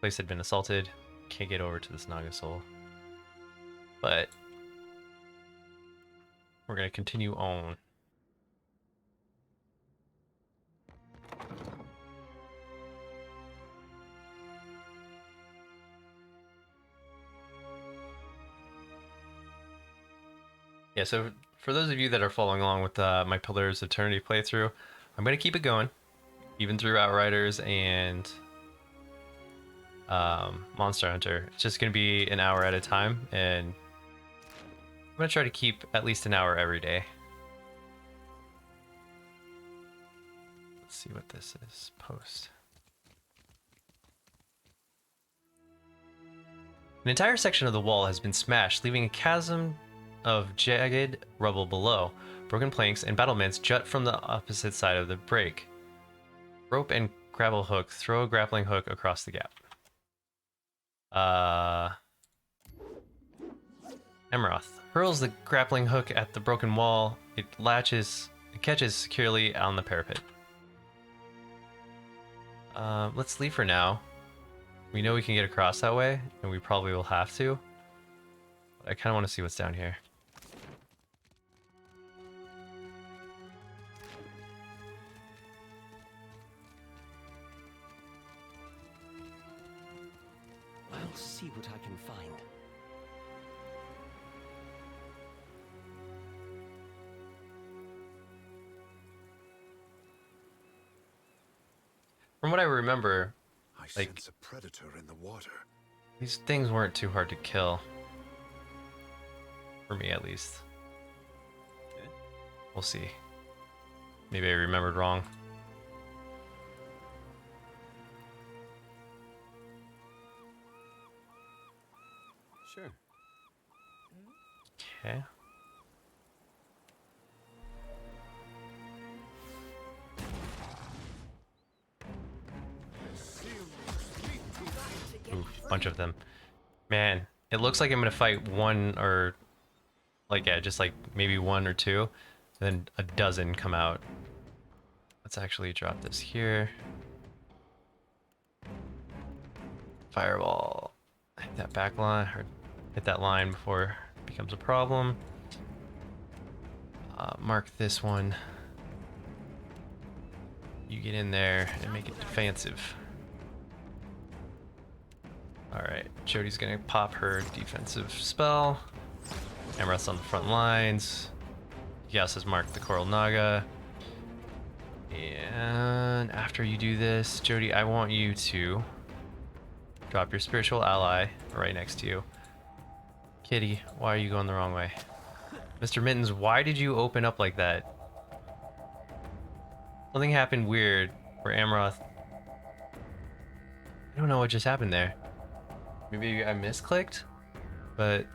Place had been assaulted. Can't get over to this Naga soul. But we're gonna continue on. Yeah, so for those of you that are following along with my Pillars of Eternity playthrough, I'm going to keep it going, even through Outriders and Monster Hunter. It's just going to be an hour at a time, and I'm going to try to keep at least an hour every day. Let's see what this is. Post. An entire section of the wall has been smashed, leaving a chasm of jagged rubble below. Broken planks and battlements jut from the opposite side of the break. Rope and gravel hook. Throw a grappling hook across the gap. Emeroth hurls the grappling hook at the broken wall. It catches securely on the parapet. Let's leave for now. We know we can get across that way, and we probably will have to. But I kind of want to see what's down here. I'll see what I can find. From what I remember, I like, sense a predator in the water. these things weren't too hard to kill. For me, at least. We'll see. Maybe I remembered wrong. Sure. Okay. Ooh, bunch of them. Man, it looks like I'm gonna fight one or like, yeah, just like maybe one or two, and then a dozen come out. Let's actually drop this here. Fireball. Hit that back line, or hit that line before it becomes a problem. Mark this one. You get in there and make it defensive. Alright, Jody's gonna pop her defensive spell. Emeroth's on the front lines. Yas has marked the Coral Naga. And after you do this, Jody, I want you to drop your spiritual ally right next to you. Kitty, why are you going the wrong way? Mr. Mittens, why did you open up like that? Something happened weird where Emeroth... I don't know what just happened there. Maybe I misclicked? But...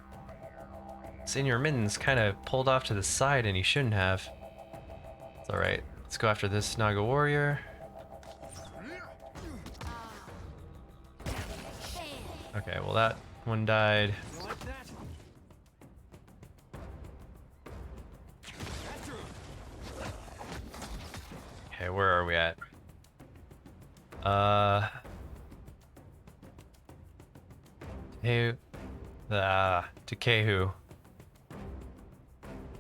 Senior Mittens kind of pulled off to the side and he shouldn't have. It's alright. Let's go after this Naga warrior. Okay, well that one died. Okay, where are we at? Tekehu.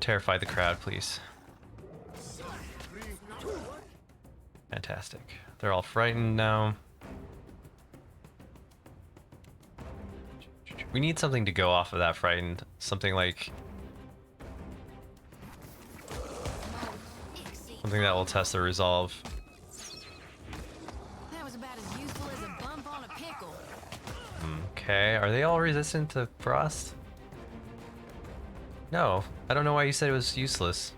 Terrify the crowd, please. Fantastic. They're all frightened now. We need something to go off of that frightened. Something like... something that will test their resolve. That was about as useful as a bump on a pickle. Okay, are they all resistant to frost? No, I don't know why you said it was useless.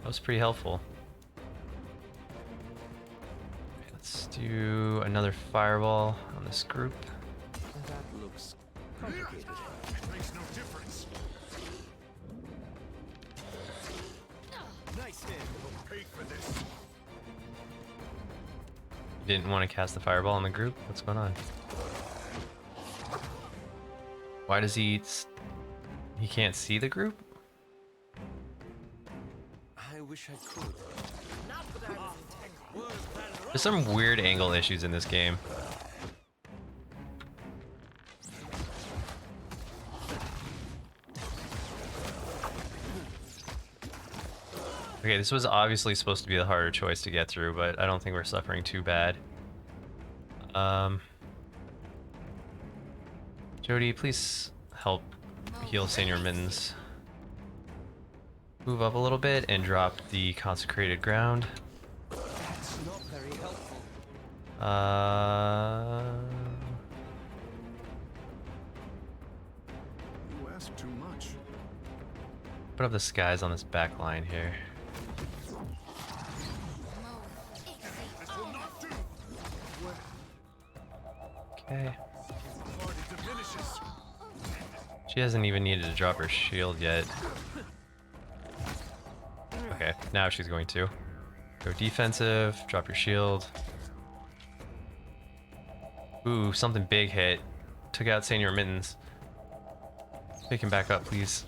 That was pretty helpful. Okay, let's do another fireball on this group. That looks complicated. Makes no difference. Nice hit. We'll pay for this. You didn't want to cast the fireball on the group? What's going on? Why does he... he can't see the group? I wish I could. There's some weird angle issues in this game. Okay, this was obviously supposed to be the harder choice to get through, but I don't think we're suffering too bad. Jody, please help heal Senior Mittens. Move up a little bit and drop the consecrated ground. That's not very helpful. You ask too much. Put up the skies on this back line here. This will not do. Okay. Party diminishes. She hasn't even needed to drop her shield yet. Okay, now she's going to. Go defensive, drop your shield. Ooh, something big hit. Took out Senior Mittens. Pick him back up, please.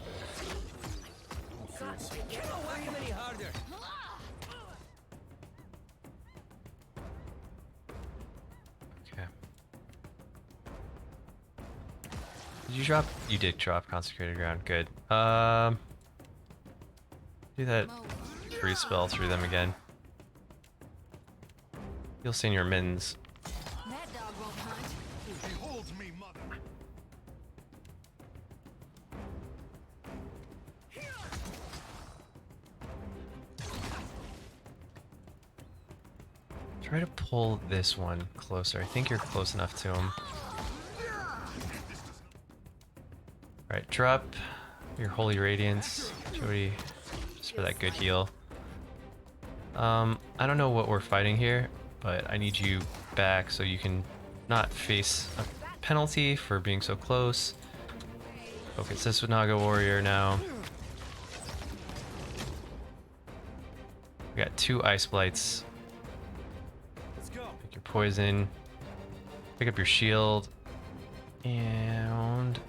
Okay. Did you drop? You did drop consecrated ground. Good. Do that free spell through them again. Heal Senior Mittens. That dog won't hunt. Behold me, mother. Try to pull this one closer. I think you're close enough to him. Alright, drop your Holy Radiance, Jody, just for that good heal. I don't know what we're fighting here, but I need you back so you can not face a penalty for being so close. Focus this with Naga Warrior now. We got 2 Ice Blights. Let's go. Pick your poison. Pick up your shield. And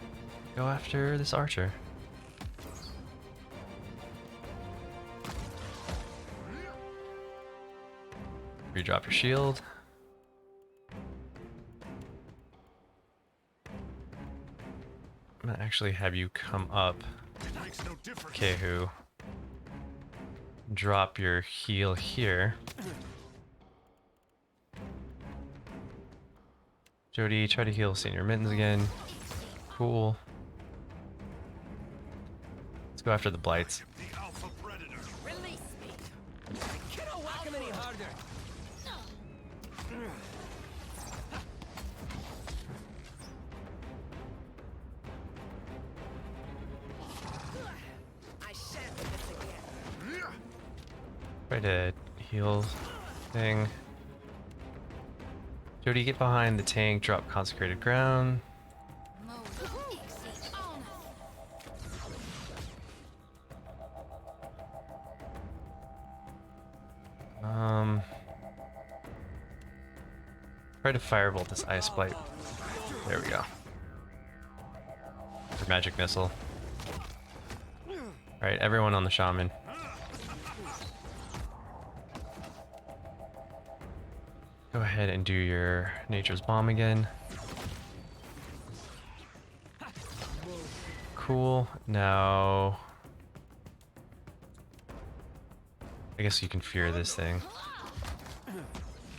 go after this archer. Redrop your shield. I'm gonna actually have you come up, It makes no difference. Kehu. Drop your heal here. Jody, try to heal Senior Mittens again. Cool. Let's go after the blights. The alpha predator. Release me. Cannot whack him any harder. I shan't do this again. Try to heal thing. Jody, get behind the tank, drop consecrated ground. Try to firebolt this ice blight. There we go. Or magic missile. Alright, everyone on the shaman. Go ahead and do your nature's bomb again. Cool. Now I guess you can fear this thing.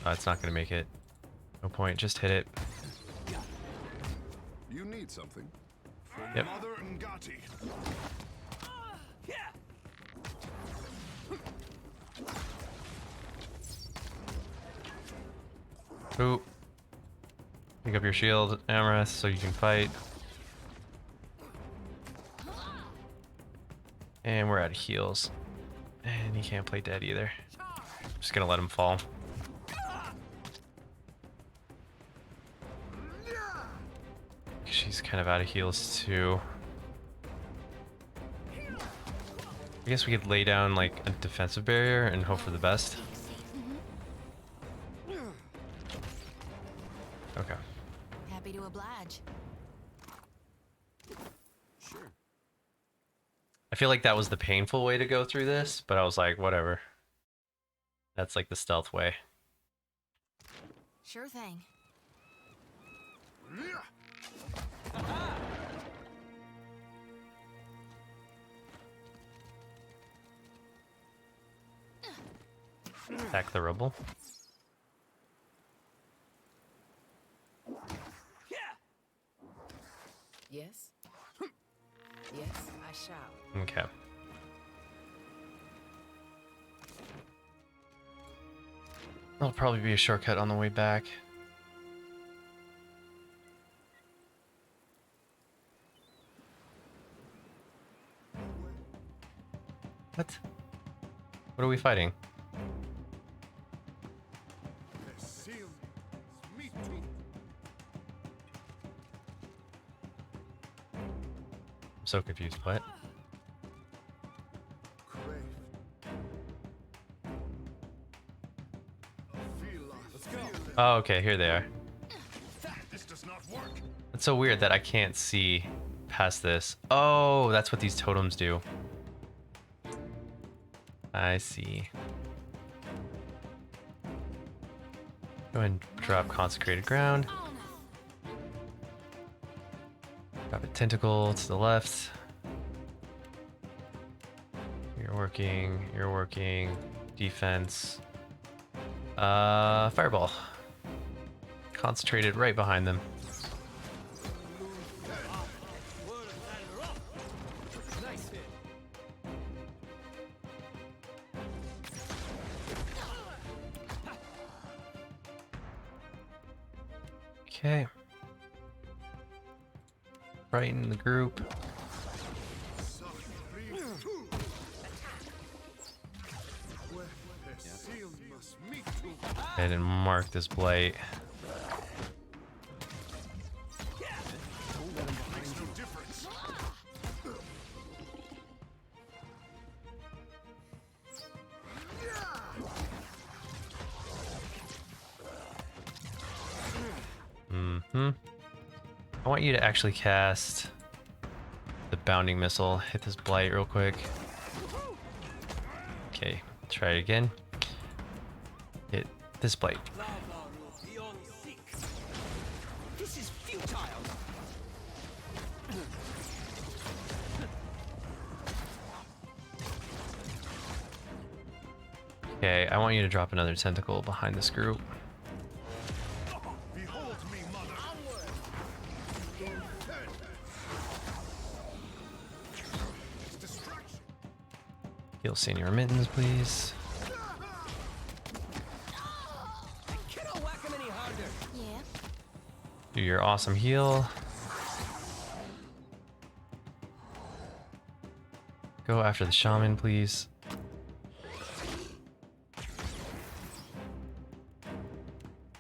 Oh, it's not gonna make it. No point, just hit it. You need something. From Yep. Mother Ngati. Ooh. Pick up your shield, Amaranth, so you can fight. And we're out of heals. And he can't play dead either. Just gonna let him fall. She's kind of out of heals too. I guess we could lay down like a defensive barrier and hope for the best. Okay. Happy to oblige. Sure. I feel like that was the painful way to go through this, but I was like, whatever. That's like the stealth way. Sure thing. Attack the rubble. Yes? Yes, I shall. Okay. That'll probably be a shortcut on the way back. What? What are we fighting? The seal is meat to I'm so confused. What? crave. Let's go. Oh, okay, here they are. This does not work. It's so weird that I can't see past this. Oh, that's what these totems do. I see. Go ahead and drop consecrated ground. Drop a tentacle to the left. You're working. Defense. Fireball. Concentrated right behind them. Nice hit. Okay. Brighten the group. The seal must meet to And then mark this blight. makes no difference. I want you to actually cast the bounding missile. Hit this blight real quick. Okay, try it again. Hit this blight. Lava will be on sick. This is futile. Okay, I want you to drop another tentacle behind this group. Behold me, mother. Distraction. Heal senior mittens, please. Cannot whack him any harder. Yeah. Do your awesome heal. Go after the shaman, please.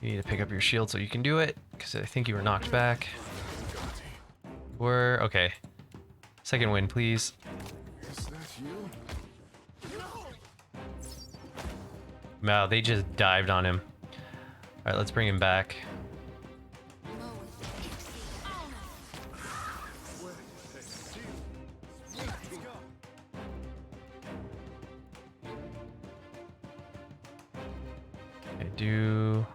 You need to pick up your shield so you can do it, because I think you were knocked back. Okay. Second win, please. Is that you? Wow, they just dived on him. Alright, let's bring him back. Okay, do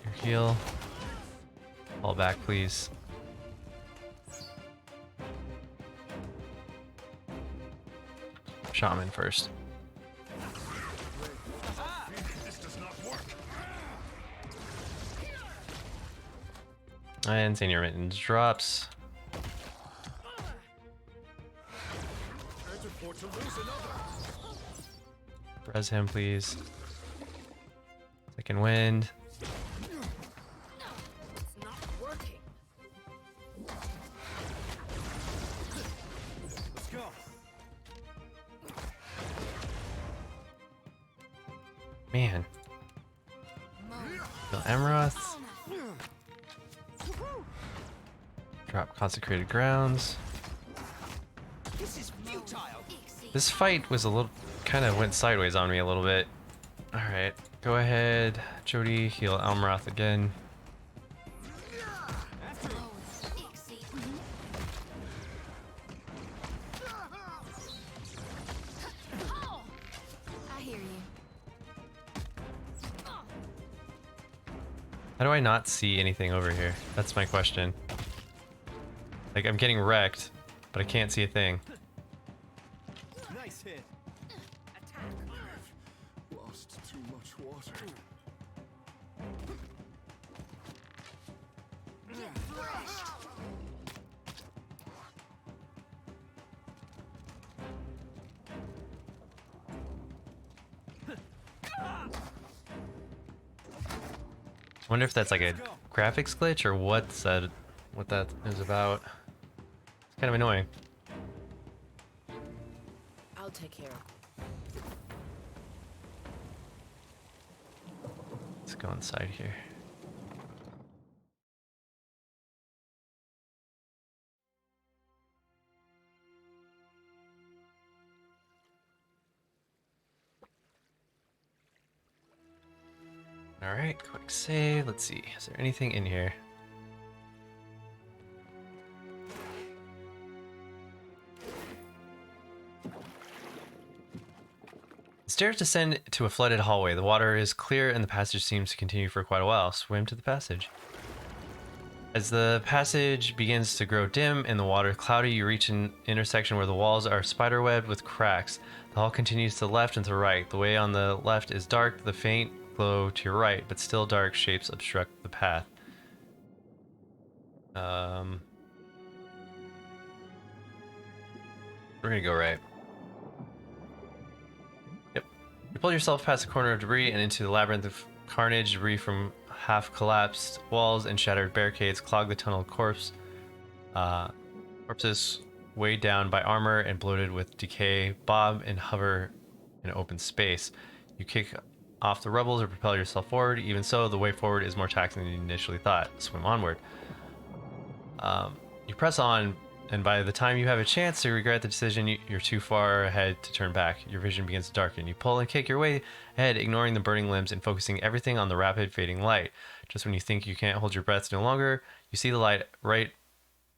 your heal. Fall back, please. Shaman first. This does not work. And senior mittens drops. Can't afford to lose another. Res him, please. Second wind. It's not working. Let's go. Man. Kill Emeroth. Drop consecrated grounds. This is futile. This fight was a little, kind of went sideways on me a little bit. All right, go ahead, Jody. Heal Elmroth again. I hear you. How do I not see anything over here? That's my question. Like, I'm getting wrecked, but I can't see a thing. Nice hit. Lost refreshed. I wonder if that's like a graphics glitch or what that is about. It's kind of annoying. I'll take care of it. Let's go inside here. All right, quick save. Let's see. Is there anything in here? The stairs descend to a flooded hallway. The water is clear and the passage seems to continue for quite a while. Swim to the passage. As the passage begins to grow dim and the water cloudy, you reach an intersection where the walls are spiderwebbed with cracks. The hall continues to the left and to the right. The way on the left is dark, the faint glow to your right, but still dark shapes obstruct the path. We're gonna go right. Yep. You pull yourself past a corner of debris and into the labyrinth of carnage. Debris from half-collapsed walls and shattered barricades clog the tunnel. Corpses weighed down by armor and bloated with decay bob and hover in open space. You kick off the rubble to propel yourself forward. Even so, the way forward is more taxing than you initially thought. Swim onward. You press on, and by the time you have a chance to regret the decision, you're too far ahead to turn back. Your vision begins to darken. You pull and kick your way ahead, ignoring the burning limbs and focusing everything on the rapid fading light. Just when you think you can't hold your breath no longer, you see the light right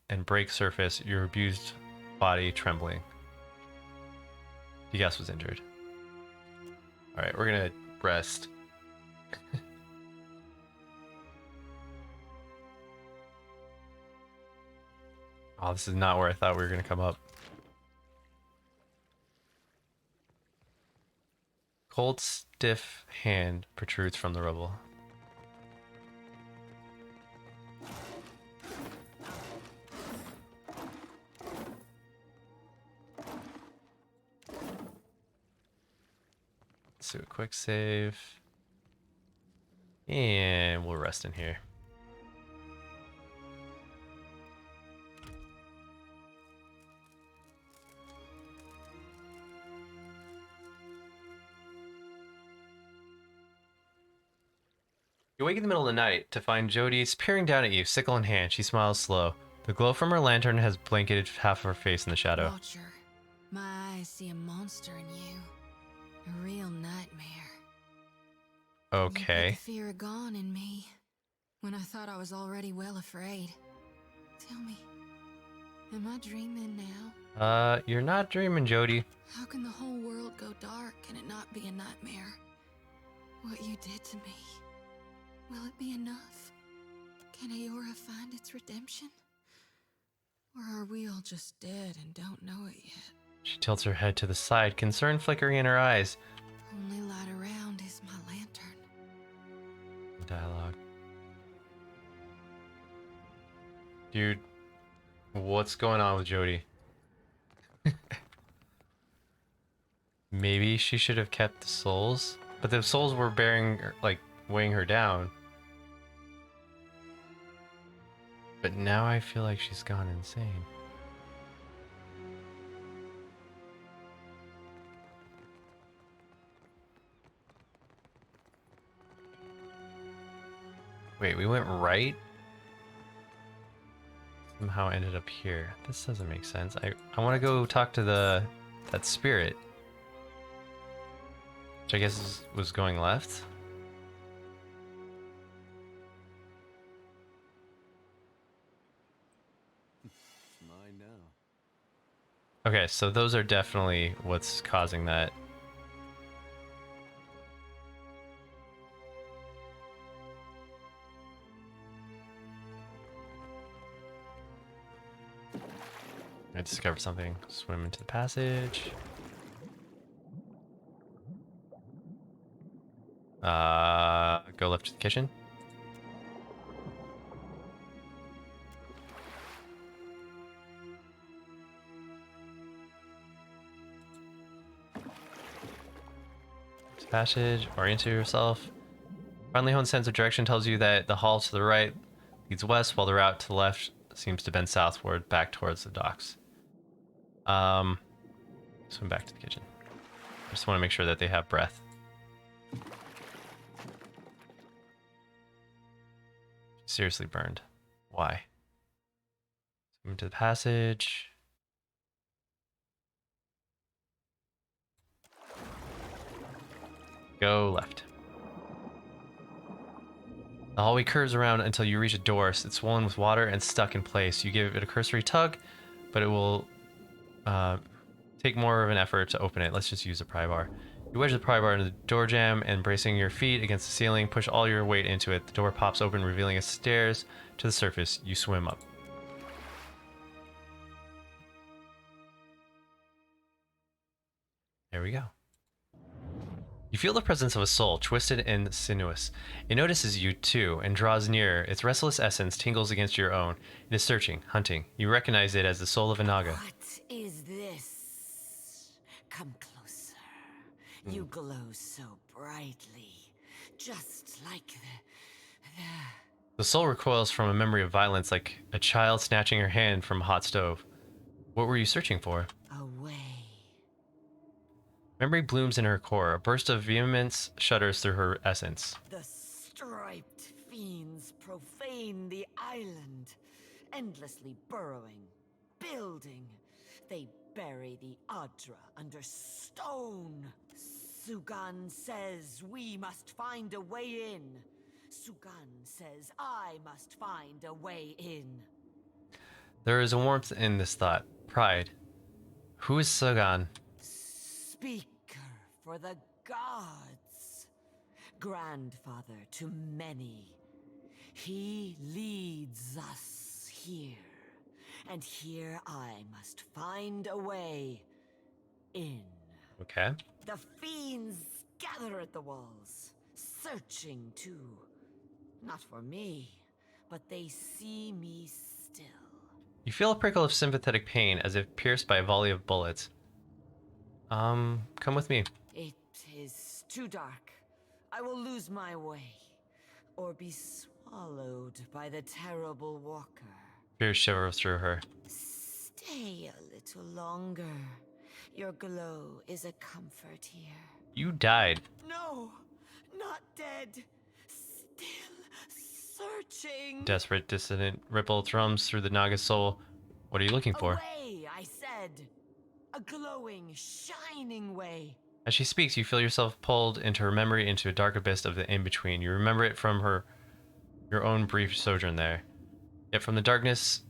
and break surface, your abused body trembling. The guest was injured. Alright, we're gonna rest. Oh, this is not where I thought we were gonna come up. Cold, stiff hand protrudes from the rubble. Let's do a quick save. And we'll rest in here. You wake in the middle of the night to find Jody peering down at you, sickle in hand. She smiles slow. The glow from her lantern has blanketed half of her face in the shadow. Watcher, my eyes see a monster in you. A real nightmare. You put Okay. the fear of gone in me when I thought I was already well afraid. Tell me, am I dreaming now? You're not dreaming, Jody. How can the whole world go dark and it not be a nightmare? What you did to me, will it be enough? Can Aora find its redemption? Or are we all just dead and don't know it yet? She tilts her head to the side, concern flickering in her eyes. Only light around is my lantern. Dialogue. Dude, what's going on with Jody? Maybe she should have kept the souls, but the souls were weighing her down. But now I feel like she's gone insane. Wait, we went right? Somehow ended up here. This doesn't make sense. I want to go talk to that spirit. Which I guess was going left. Mine now. Okay, so those are definitely what's causing that. I discovered something. Swim into the passage. Go left to the kitchen. Passage, orientate yourself. Finally honed sense of direction tells you that the hall to the right leads west, while the route to the left seems to bend southward, back towards the docks. Swim back to the kitchen. I just want to make sure that they have breath. Seriously burned. Why? Swim to the passage. Go left. The hallway curves around until you reach a door. It's swollen with water and stuck in place. You give it a cursory tug, but it will take more of an effort to open it. Let's just use a pry bar. You wedge the pry bar into the door jamb and, bracing your feet against the ceiling, push all your weight into it. The door pops open, revealing a stairs to the surface. You swim up. There we go. You feel the presence of a soul, twisted and sinuous. It notices you, too, and draws nearer. Its restless essence tingles against your own. It is searching, hunting. You recognize it as the soul of a Naga. What is this? Come closer. You glow so brightly, just like The soul recoils from a memory of violence, like a child snatching her hand from a hot stove. What were you searching for? away. Memory blooms in her core. A burst of vehemence shudders through her essence. The striped fiends profane the island, endlessly burrowing, building. They bury the Adra under stone. Sugan says we must find a way in. Sugan says I must find a way in. There is a warmth in this thought. Pride. Who is Sagan? Speaker for the gods. Grandfather to many. He leads us here. And here I must find a way in. Okay. The fiends gather at the walls, searching too. Not for me, but they see me still. You feel a prickle of sympathetic pain as if pierced by a volley of bullets. Come with me. It is too dark. I will lose my way, or be swallowed by the terrible walker. Fear shivers through her. Stay a little longer. Your glow is a comfort here. You died. No, not dead. Still searching. Desperate, dissonant ripple thrums through the Naga's soul. What are you looking for? Away, I said. A glowing, shining way. As she speaks, you feel yourself pulled into her memory, into a dark abyss of the in-between. You remember it from your own brief sojourn there. Yet from the darkness,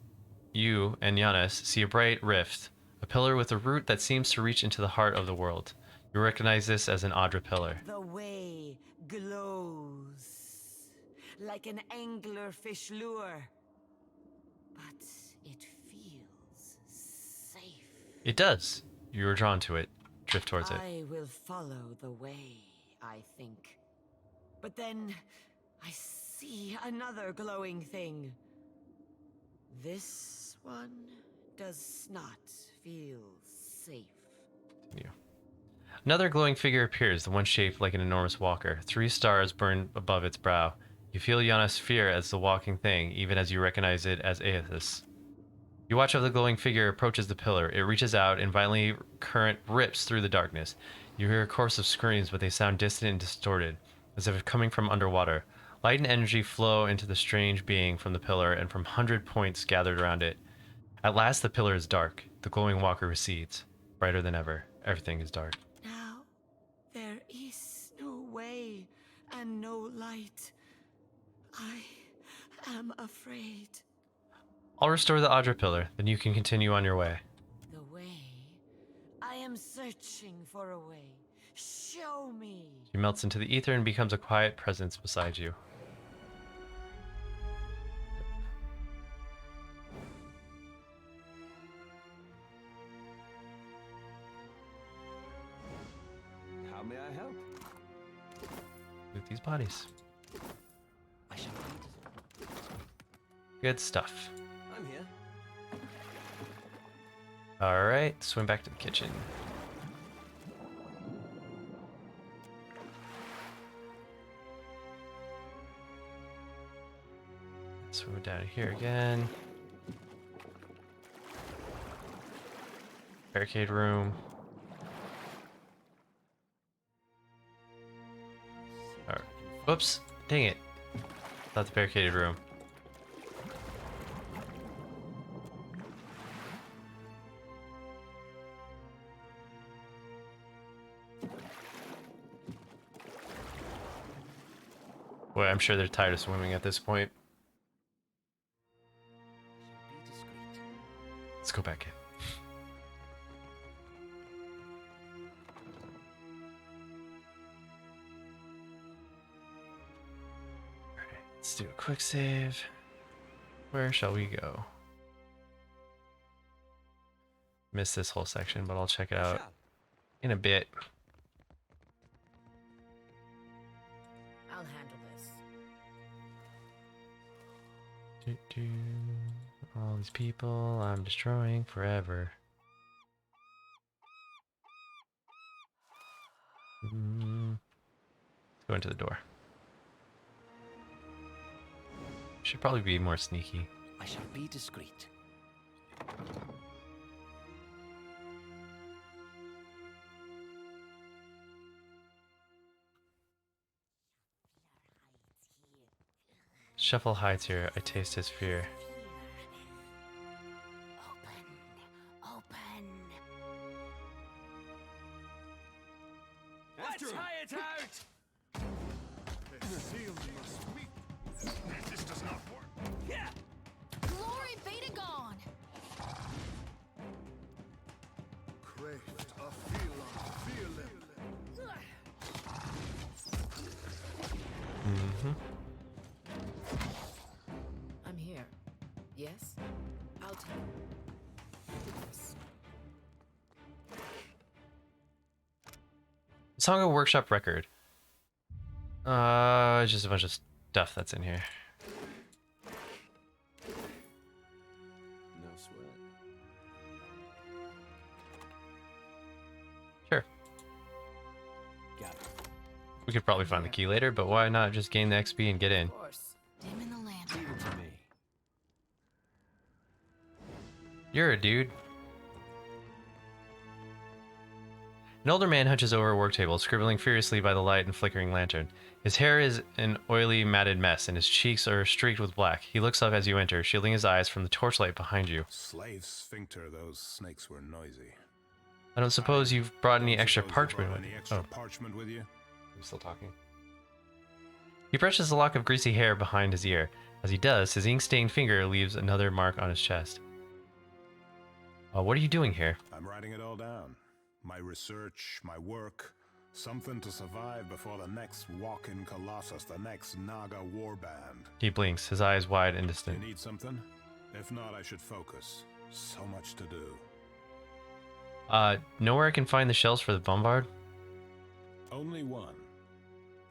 you and Giannis see a bright rift, a pillar with a root that seems to reach into the heart of the world. You recognize this as an Adra pillar. The way glows like an anglerfish lure, but it feels safe. It does. You are drawn to it. Drift towards it. I will follow the way, I think. But then I see another glowing thing. This one does not feel safe. Continue. Another glowing figure appears, the one shaped like an enormous walker. 3 stars burn above its brow. You feel Giannis' fear as the walking thing, even as you recognize it as Aethys. You watch as the glowing figure approaches the pillar. It reaches out and violently current rips through the darkness. You hear a chorus of screams, but they sound distant and distorted, as if coming from underwater. Light and energy flow into the strange being from the pillar and from 100 points gathered around it. At last the pillar is dark. The glowing walker recedes. Brighter than ever. Everything is dark. Now there is no way and no light. I am afraid. I'll restore the Adra pillar, then you can continue on your way. The way? I am searching for a way. Show me. She melts into the ether and becomes a quiet presence beside you. How may I help? With these bodies. I shall wait. Good stuff. I'm here. Alright, swim back to the kitchen. So we're down here again. Barricade room. Alright. Whoops. Dang it. Not the barricaded room. Boy, I'm sure they're tired of swimming at this point. Be discreet. Let's go back in. Alright, let's do a quick save. Where shall we go? Missed this whole section, but I'll check it out Shall. in a bit. I'll handle this. All these people I'm destroying forever. Let's go into the door. Should probably be more sneaky. I shall be discreet. Shuffle hides here. I taste his fear. Open. Let's try it out! The seal must weep. This does not work. Yeah! Glory be to God! Craved a feline, feeling. I'm here. Yes? I'll tell you. Yes. Songo Workshop record. Just a bunch of stuff that's in here. No sweat. Sure. Got it. We could probably find the key later, but why not just gain the XP and get in? Of course. Dim in the lantern. Leave it to me. You're a dude. An older man hunches over a work table, scribbling furiously by the light and flickering lantern. His hair is an oily, matted mess, and his cheeks are streaked with black. He looks up as you enter, shielding his eyes from the torchlight behind you. Slave sphincter, those snakes were noisy. I don't suppose you've brought any Don't extra suppose you parchment brought with any you. extra Oh, parchment with you? I'm still talking. He brushes a lock of greasy hair behind his ear. As he does, his ink-stained finger leaves another mark on his chest. What are you doing here? I'm writing it all down. My research, my work, something to survive before the next walk-in colossus, the next Naga warband. He blinks, his eyes wide and You distant. need something? If not, I should focus. So much to do. Know where I can find the shells for the bombard? Only one.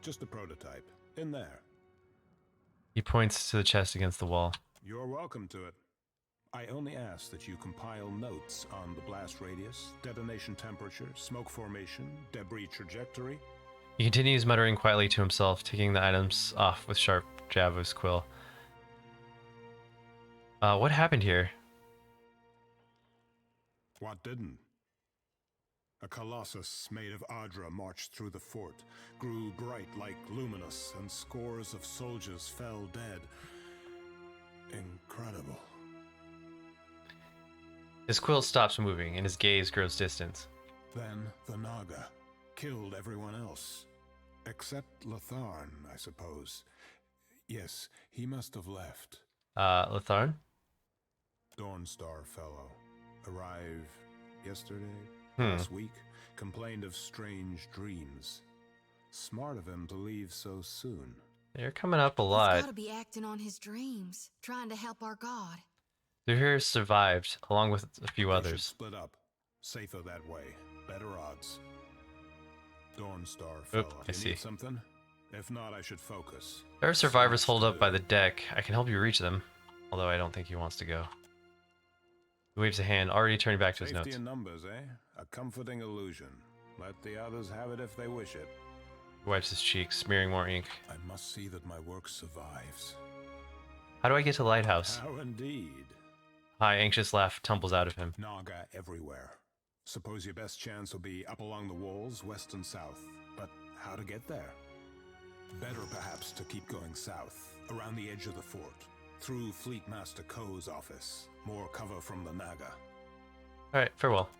Just a prototype. In there. He points to the chest against the wall. You're welcome to it. I only ask that you compile notes on the blast radius, detonation temperature, smoke formation, debris trajectory. He continues muttering quietly to himself, taking the items off with sharp jab of his quill. What happened here? What didn't? A colossus made of Adra marched through the fort, grew bright like luminous, and scores of soldiers fell dead. Incredible. His quill stops moving, and his gaze grows distant. Then the Naga killed everyone else. Except Latharn, I suppose. Yes, he must have left. Latharn? Dawnstar fellow. Arrived yesterday? Hmm. Last week? Complained of strange dreams. Smart of him to leave so soon. You're coming up a He's lot. gotta be acting on his dreams, trying to help our god. Zuhair survived, along with a few We should others. split up. Safer that way. Better odds. Dawnstar fellow. I You see. need something? If not, I should focus. There are survivors So holed much up to by do. the deck. I can help you reach them, although I don't think he wants to go. He waves a hand, already turning back to his Safety notes. in numbers, eh? A comforting illusion. Let the others have it if they wish it. He wipes his cheeks, smearing more ink. I must see that my work survives. How How do I get to the lighthouse? How indeed. High, anxious laugh tumbles out of him. Naga everywhere. Suppose your best chance will be up along the walls, west and south. But how to get there? Better perhaps to keep going south, around the edge of the fort, through Fleet Master Ko's office. More cover from the Naga. Alright, farewell.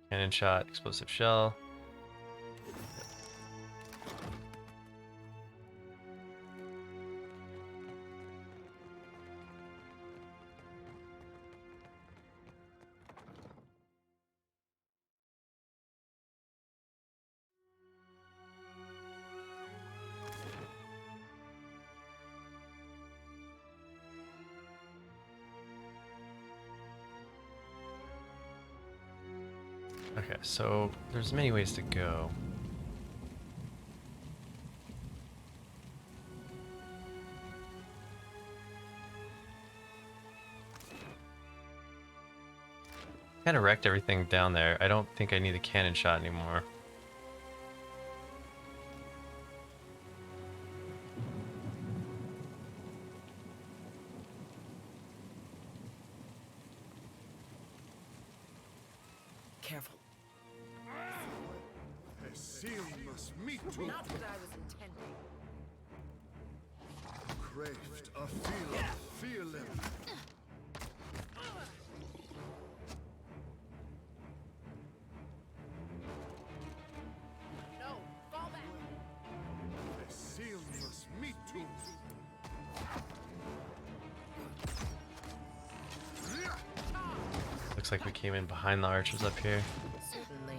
Cannon shot, explosive shell. Okay, so there's many ways to go. Kind of wrecked everything down there. I don't think I need the cannon shot anymore. Careful. A seal must meet to Not what I was intending. craved a feel them. No, fall back. A seal must meet to Looks like we came in behind the archers up here. Certainly.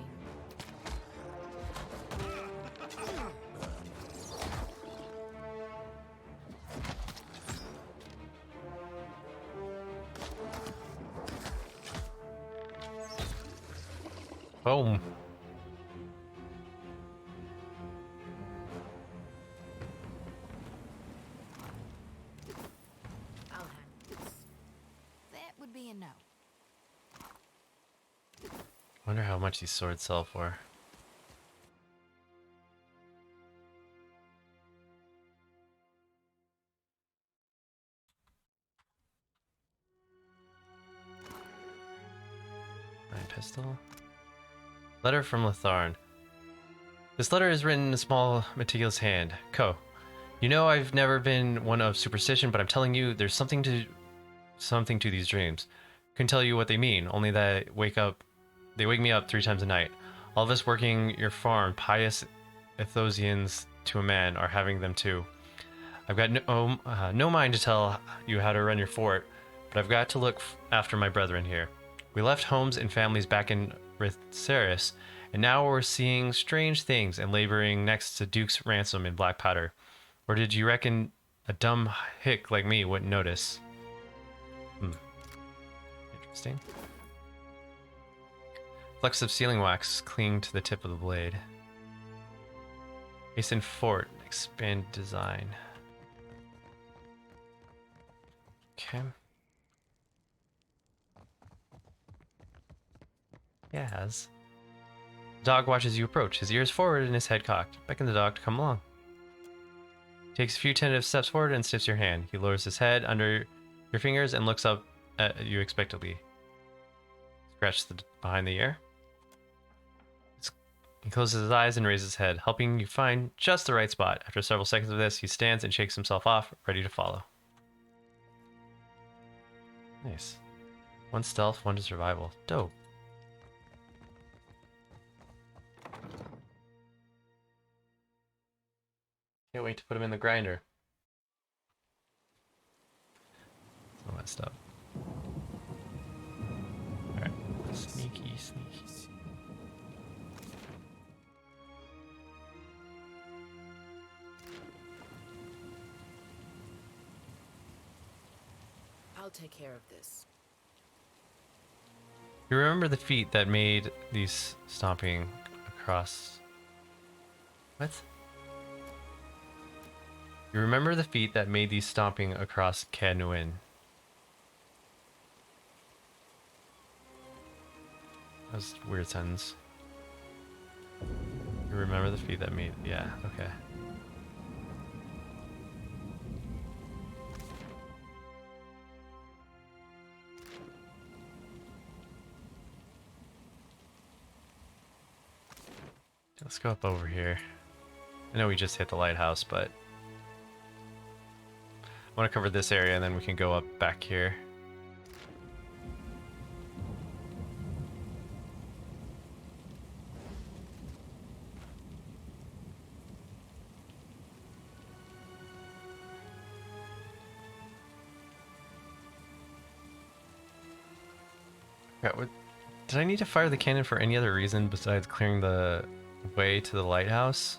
Boom. I'll handle this. That would be a no. Wonder how much these swords sell for. My pistol. Letter from Latharn. This letter is written in a small, meticulous hand. Ko, you know I've never been one of superstition, but I'm telling you, there's something to these dreams. Couldn't tell you what they mean, only that they wake me up 3 times a night. All of us working your farm, pious Ethosians to a man, are having them too. I've got no mind to tell you how to run your fort, but I've got to look after my brethren here. We left homes and families back in Rithceris, and now we're seeing strange things and laboring next to Duke's ransom in black powder. Or did you reckon a dumb hick like me wouldn't notice? Interesting. Flecks of sealing wax cling to the tip of the blade. Mason Fort, expand design. Okay. Yes. The dog watches you approach, his ears forward and his head cocked. Beckon the dog to come along. He takes a few tentative steps forward and sniffs your hand. He lowers his head under your fingers and looks up at you expectantly. Scratch behind the ear. He closes his eyes and raises his head, helping you find just the right spot. After several seconds of this, he stands and shakes himself off, ready to follow. Nice. 1 stealth, 1 to survival. Dope. Can't wait to put him in the grinder. All that stuff. Alright. Sneaky, sneaky. I'll take care of this. You remember the feet that made these stomping across... What? You remember the feet that made these stomping across Canuin? That was a weird sentence. You remember the feat that made. Yeah, okay. Let's go up over here. I know we just hit the lighthouse, but I want to cover this area and then we can go up back here. Yeah, did I need to fire the cannon for any other reason besides clearing the way to the lighthouse?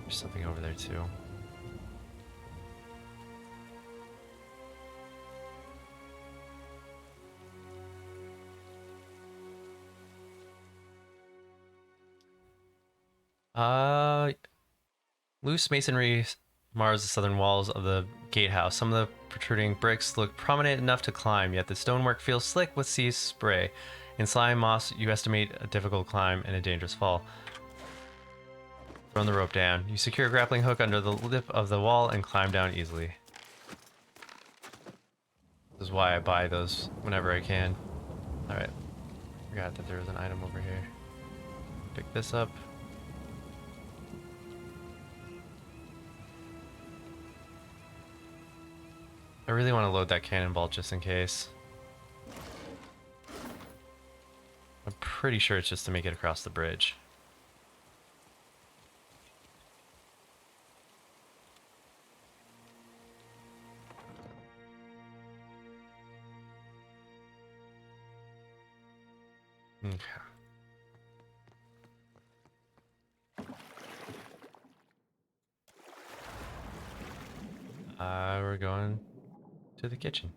There's something over there too. Loose masonry mars the southern walls of the gatehouse. Some of the protruding bricks look prominent enough to climb, yet the stonework feels slick with sea spray. In slime moss, you estimate a difficult climb and a dangerous fall. Throw the rope down. You secure a grappling hook under the lip of the wall and climb down easily. This is why I buy those whenever I can. Alright. Forgot that there was an item over here. Pick this up. I really want to load that cannonball just in case. I'm pretty sure it's just to make it across the bridge. Okay. We're going to the kitchen.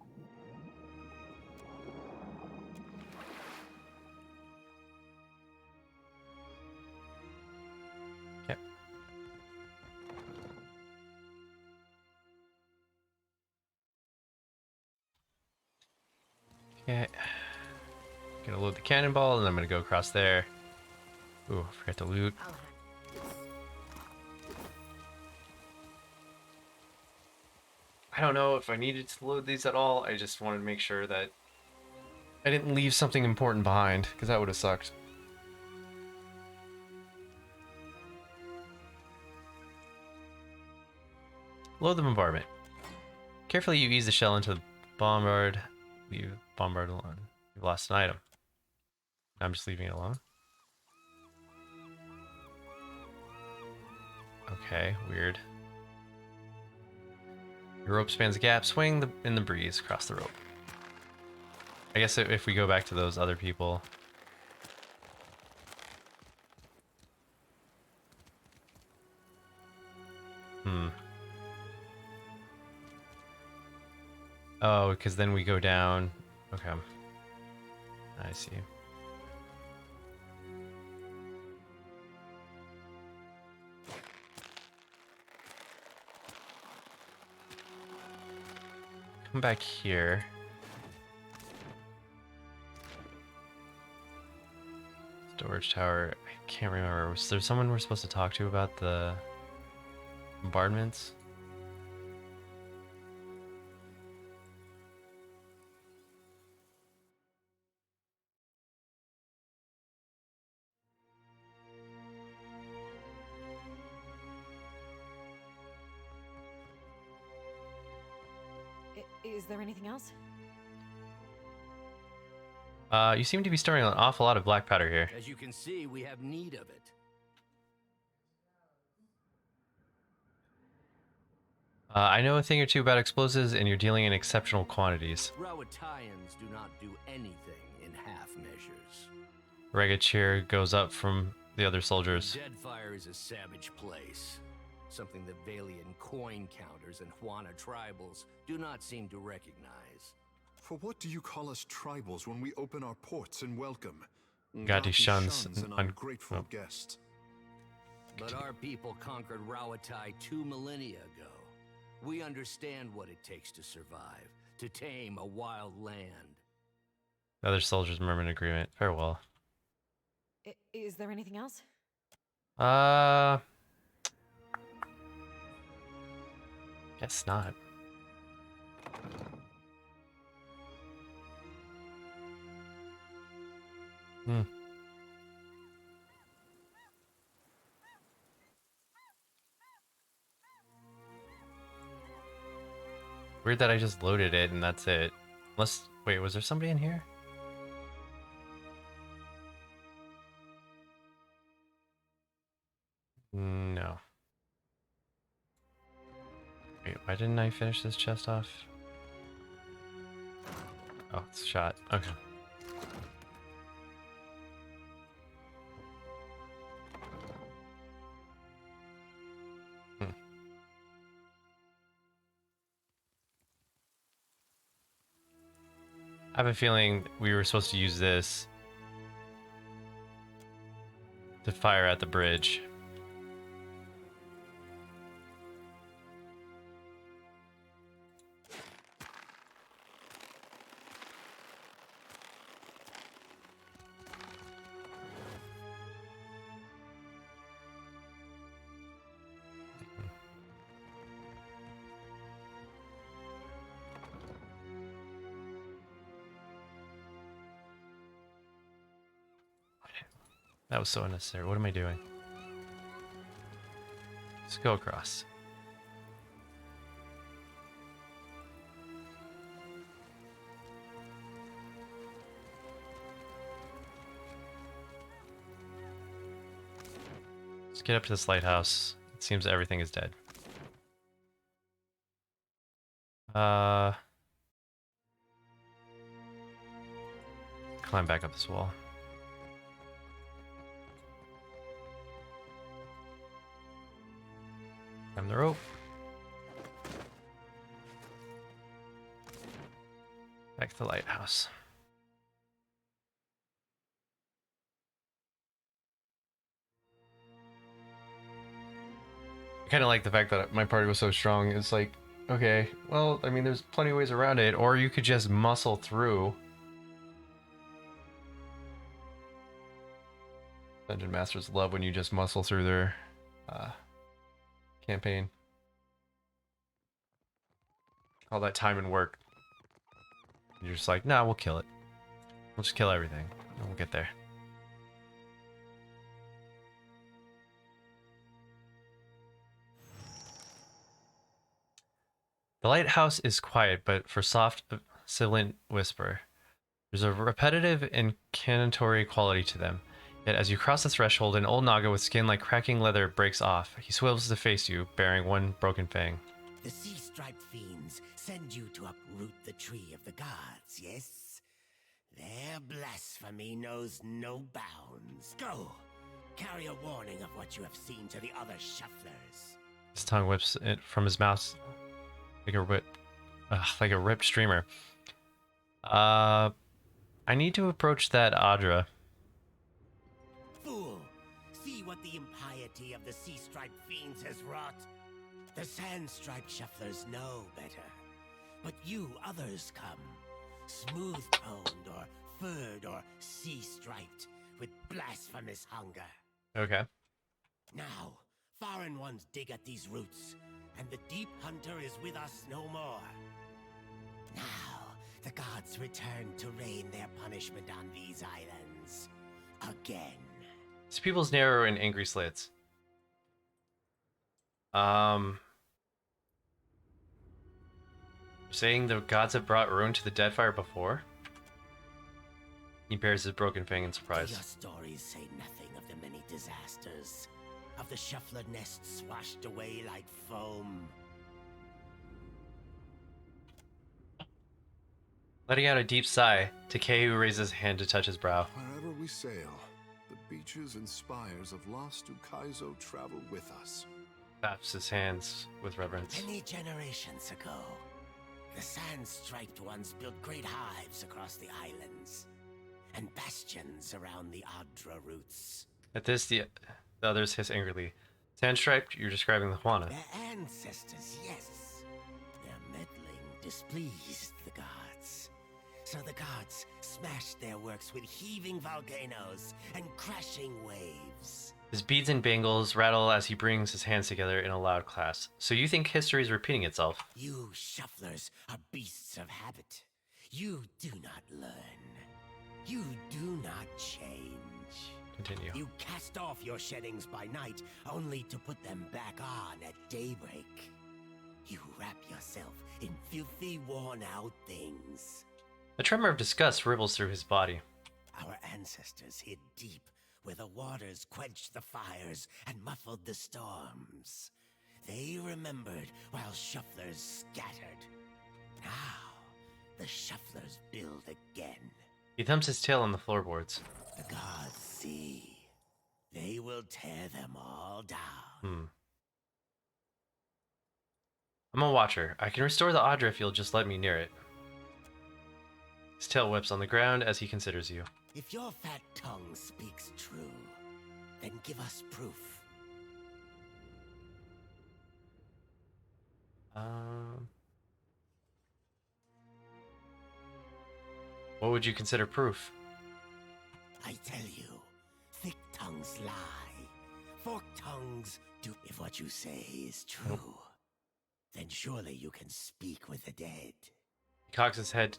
Okay. Okay. Gonna load the cannonball and I'm gonna go across there. Ooh, forgot to loot. I don't know if I needed to load these at all. I just wanted to make sure that I didn't leave something important behind, because that would have sucked. Load the bombardment. Carefully you ease the shell into the bombard. Leave bombard alone. You've lost an item. I'm just leaving it alone. Okay, weird. Your rope spans a gap. Swing in the breeze across the rope. I guess if we go back to those other people. Oh, because then we go down. Okay. I see. Come back here. Storage tower. I can't remember. Was there someone we're supposed to talk to about the bombardments? Is there anything else? You seem to be storing an awful lot of black powder here. As you can see, we have need of it. I know a thing or two about explosives, and you're dealing in exceptional quantities. Rawatayans do not do anything in half measures. Ragged cheer goes up from the other soldiers. Deadfire is a savage place. Something that Valian coin counters and Juana tribals do not seem to recognize. For what do you call us tribals when we open our ports and welcome? Ngati shuns an ungrateful guest. But our people conquered Rawatai 2 millennia ago. We understand what it takes to survive, to tame a wild land. The other soldiers murmur in agreement. Farewell. Is there anything else? Guess not. Hmm. Weird that I just loaded it and that's it. Unless, wait, was there somebody in here? No. Wait, why didn't I finish this chest off? Oh, it's shot. Okay. Hmm. I have a feeling we were supposed to use this to fire at the bridge. That was so unnecessary. What am I doing? Let's go across. Let's get up to this lighthouse. It seems everything is dead. Climb back up this wall. Climb the rope. Back to the lighthouse. I kind of like the fact that my party was so strong. It's like, okay, well, I mean, there's plenty of ways around it, or you could just muscle through. Dungeon Masters love when you just muscle through their campaign. All that time and work. You're just like, nah, we'll kill it. We'll just kill everything, and we'll get there. The lighthouse is quiet, but for soft, sibilant whisper. There's a repetitive and incanatory quality to them. Yet as you cross the threshold, an old Naga with skin like cracking leather breaks off. He swivels to face you, bearing one broken fang. The sea-striped fiends send you to uproot the tree of the gods, yes? Their blasphemy knows no bounds. Go! Carry a warning of what you have seen to the other shufflers. His tongue whips it from his mouth like a ripped streamer. I need to approach that Adra. Fool! See what the impiety of the sea-striped fiends has wrought? The sand-striped shufflers know better. But you others come. Smooth-toned or furred or sea-striped with blasphemous hunger. Okay. Now, foreign ones dig at these roots, and the deep hunter is with us no more. Now, the gods return to rain their punishment on these islands. Again. His pupils narrow in angry slits. Saying the gods have brought ruin to the Deadfire before? He bears his broken fang in surprise. Your stories say nothing of the many disasters, of the shuffler nests washed away like foam. Letting out a deep sigh, Takeu raises his hand to touch his brow. Wherever we sail, the beaches and spires of lost Ukaizo travel with us. Claps his hands with reverence. Many generations ago, the sand-striped ones built great hives across the islands, and bastions around the Adra roots. At this, the others hiss angrily. Sandstriped, you're describing the Juana. Their ancestors, yes. displeased the gods. So the gods smashed their works with heaving volcanoes and crashing waves. His beads and bangles rattle as he brings his hands together in a loud class. So you think history is repeating itself? You shufflers are beasts of habit. You do not learn. You do not change. Continue. You cast off your sheddings by night, only to put them back on at daybreak. You wrap yourself in filthy, worn-out things. A tremor of disgust ripples through his body. Our ancestors hid deep where the waters quenched the fires and muffled the storms. They remembered while shufflers scattered. Now, the shufflers build again. He thumps his tail on the floorboards. The gods see. They will tear them all down. I'm a watcher. I can restore the Audra if you'll just let me near it. His tail whips on the ground as he considers you. If your fat tongue speaks true, then give us proof. What would you consider proof? I tell you, thick tongues lie. Forked tongues do. If what you say is true, then surely you can speak with the dead. He cocks his head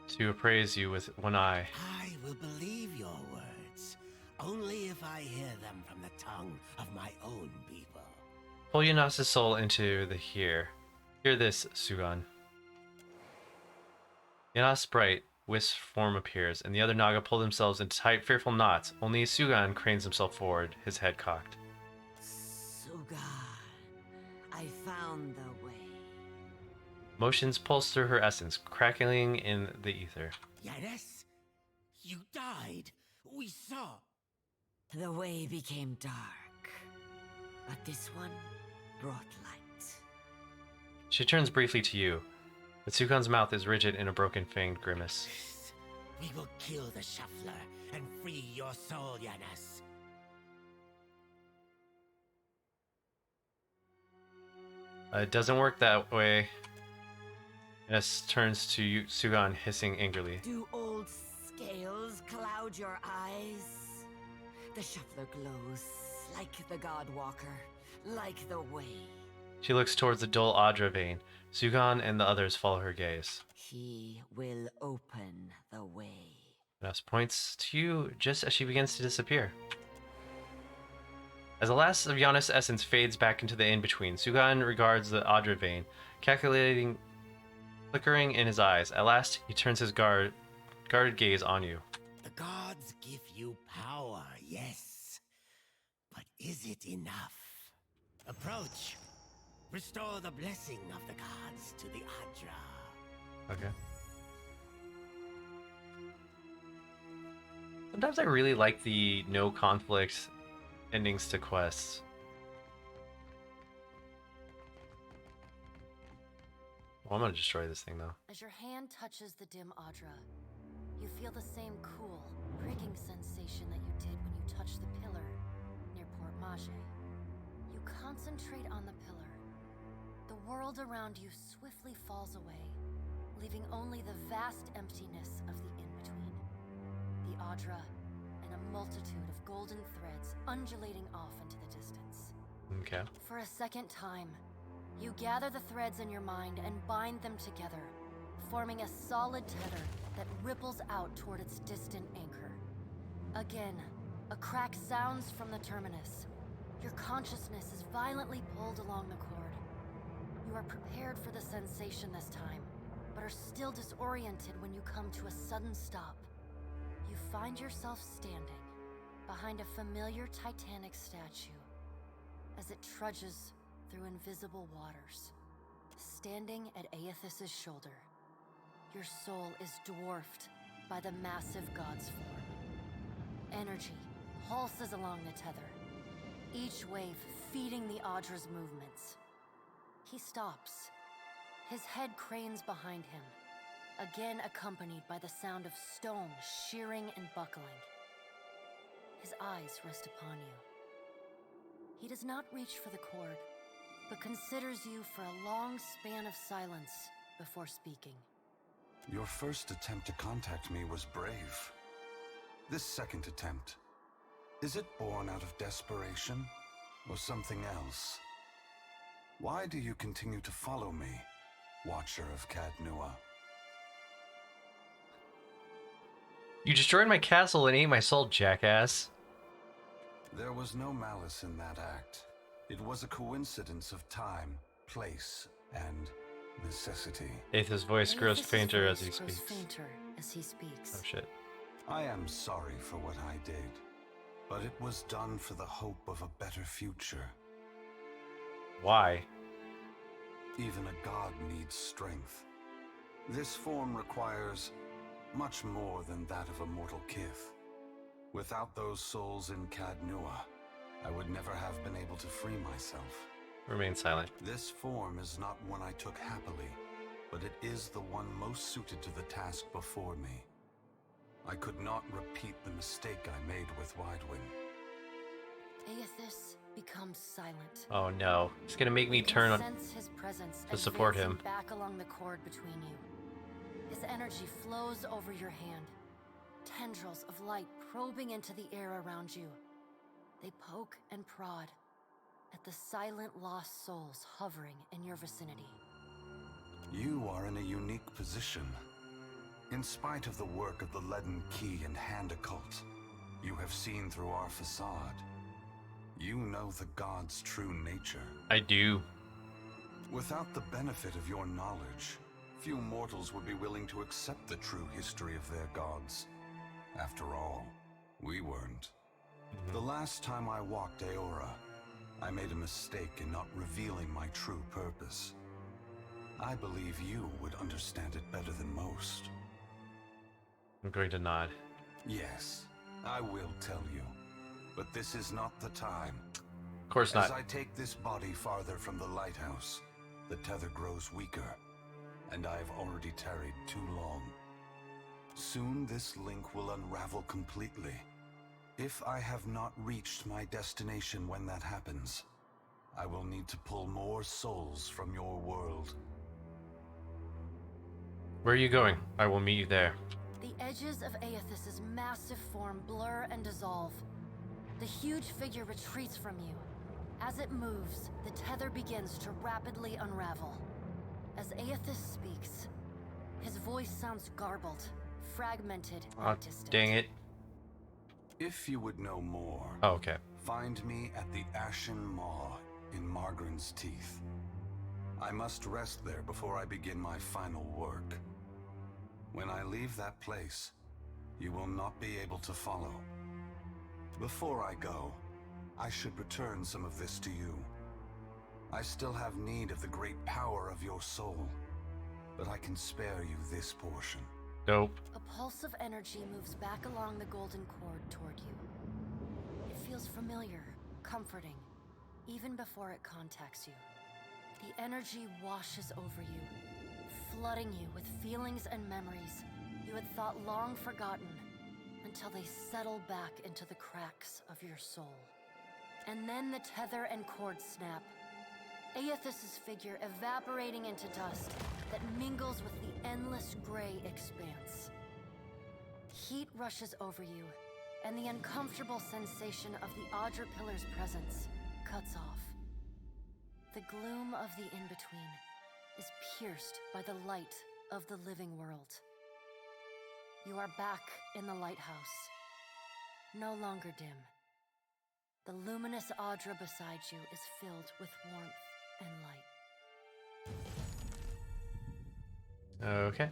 to appraise you with one eye. I will believe your words, only if I hear them from the tongue of my own people. Pull Yanas' soul into the here. Hear this, Sugan. Yanas' bright, wisp form appears, and the other Naga pull themselves into tight, fearful knots. Only Sugan cranes himself forward, his head cocked. Sugan, I found the way. Motions pulse through her essence, crackling in the ether. Yanis, you died. We saw. The way became dark, but this one brought light. She turns briefly to you, but Sugan's mouth is rigid in a broken fanged grimace. We will kill the shuffler and free your soul, Yanis. It doesn't work that way. Yanis turns to you, Sugan, hissing angrily. Do old scales cloud your eyes? The shuffler glows like the Godwalker, like the way. She looks towards the dull Audra vein. Sugan and the others follow her gaze. He will open the way. Yanis points to you just as she begins to disappear. As the last of Yanis' essence fades back into the in-between, Sugan regards the Audra vein, calculating, flickering in his eyes. At last, he turns his guarded gaze on you. The gods give you power, yes. But is it enough? Approach. Restore the blessing of the gods to the Audra. Okay. Sometimes I really like the no conflict endings to quests. Well, I'm gonna destroy this thing though. As your hand touches the dim Audra, you feel the same cool, pricking sensation that you did when you touched the pillar near Port Mage. You concentrate on the pillar. The world around you swiftly falls away, leaving only the vast emptiness of the in-between. The Audra and a multitude of golden threads undulating off into the distance. Okay. For a second time, you gather the threads in your mind and bind them together, forming a solid tether that ripples out toward its distant anchor. Again, a crack sounds from the terminus. Your consciousness is violently pulled along the cord. You are prepared for the sensation this time, but are still disoriented when you come to a sudden stop. You find yourself standing behind a familiar Titanic statue as it trudges through invisible waters. Standing at Aethys' shoulder, your soul is dwarfed by the massive god's form. Energy pulses along the tether, each wave feeding the Audra's movements. He stops. His head cranes behind him, again accompanied by the sound of stone shearing and buckling. His eyes rest upon you. He does not reach for the cord, but considers you for a long span of silence before speaking. Your first attempt to contact me was brave. This second attempt, is it born out of desperation or something else? Why do you continue to follow me, Watcher of Cadnua? You destroyed my castle and ate my soul, jackass. There was no malice in that act. It was a coincidence of time, place, and necessity. Aeth's voice grows Aethys's fainter as voice he grows speaks. fainter as he speaks. Oh shit. I am sorry for what I did, but it was done for the hope of a better future. Why? Even a god needs strength. This form requires much more than that of a mortal kith. Without those souls in Cadnua, I would never have been able to free myself. Remain silent. This form is not one I took happily, but it is the one most suited to the task before me. I could not repeat the mistake I made with Widewind. Aethys becomes silent. Oh no. He's gonna make me You can turn on sense his presence to support advancing him. back along the cord between you. His energy flows over your hand. Tendrils of light probing into the air around you. They poke and prod at the silent lost souls hovering in your vicinity. You are in a unique position. In spite of the work of the Leaden Key and Hand Occult, you have seen through our facade. You know the god's true nature. I do. Without the benefit of your knowledge, few mortals would be willing to accept the true history of their gods. After all, we weren't. The last time I walked Aora, I made a mistake in not revealing my true purpose. I believe you would understand it better than most. I'm going to nod. Yes, I will tell you. But this is not the time. Of course As not. I take this body farther from the lighthouse, the tether grows weaker, and I have already tarried too long. Soon this link will unravel completely. If I have not reached my destination when that happens, I will need to pull more souls from your world. Where are you going? I will meet you there. The edges of Aethys's massive form blur and dissolve. The huge figure retreats from you. As it moves, the tether begins to rapidly unravel. As Aethys speaks, his voice sounds garbled, fragmented, Oh, and distant. dang it. If you would know more, Oh, okay. find me at the Ashen Maw in Margaren's Teeth. I must rest there before I begin my final work. When I leave that place, you will not be able to follow. Before I go, I should return some of this to you. I still have need of the great power of your soul, but I can spare you this portion. Dope. A pulse of energy moves back along the golden cord toward you. It feels familiar, comforting, even before it contacts you. The energy washes over you, flooding you with feelings and memories you had thought long forgotten until they settle back into the cracks of your soul. And then the tether and cord snap. Aethys's figure evaporating into dust that mingles with the endless gray expanse. Heat rushes over you, and the uncomfortable sensation of the Audra Pillar's presence cuts off. The gloom of the in-between is pierced by the light of the living world. You are back in the lighthouse, no longer dim. The luminous Audra beside you is filled with warmth and light. Okay.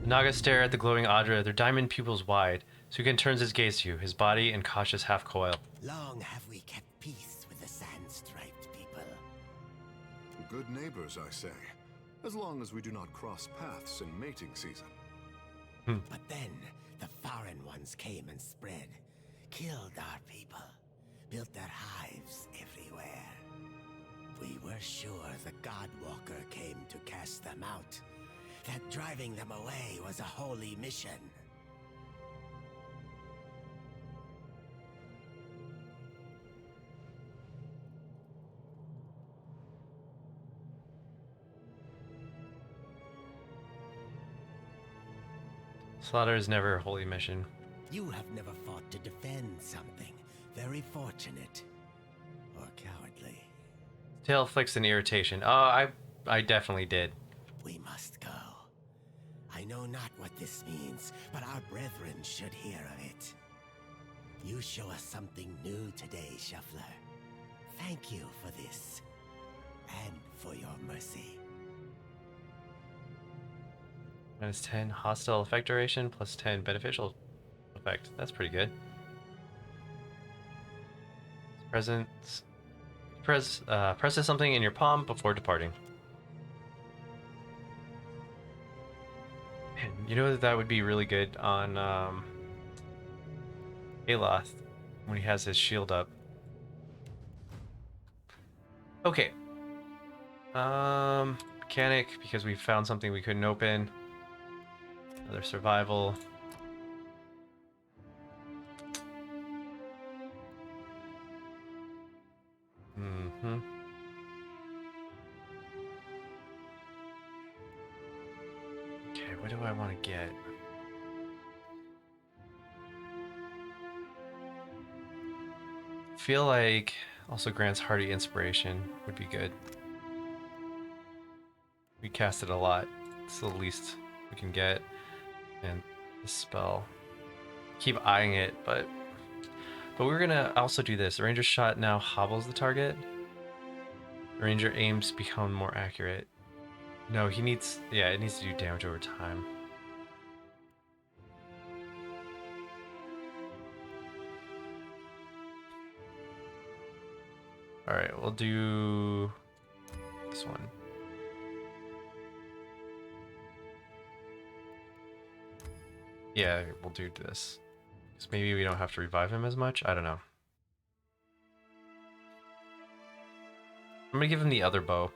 The Naga stare at the glowing Audra, their diamond pupils wide. Sukin turns his gaze to you, his body in cautious half-coil. Long have we kept peace with the sand-striped people. Good neighbors, I say. As long as we do not cross paths in mating season. But then, the foreign ones came and spread, killed our people, built their hives everywhere. We were sure the Godwalker came to cast them out, that driving them away was a holy mission. Slaughter is never a holy mission. You have never fought to defend something. Very fortunate. Or cowardly. Tail flicks an irritation. Oh, I definitely did. We must go. I know not what this means, but our brethren should hear of it. You show us something new today, Shuffler. Thank you for this. And for your mercy. Minus 10 hostile effect duration, plus 10 beneficial effect. That's pretty good. Presses something in your palm before departing. Man, you know that would be really good on Aloth when he has his shield up. Okay. Mechanic, because we found something we couldn't open. Another survival. Mm-hmm. Okay, what do I want to get? Feel like also grants hearty inspiration would be good. We cast it a lot. It's the least we can get. And the spell. Keep eyeing it, but we're gonna also do this. The ranger's shot now hobbles the target. The ranger aims become more accurate. No, he needs, yeah, it needs to do damage over time. Alright, we'll do this one. Yeah, we'll do this. Because maybe we don't have to revive him as much? I don't know. I'm gonna give him the other bow.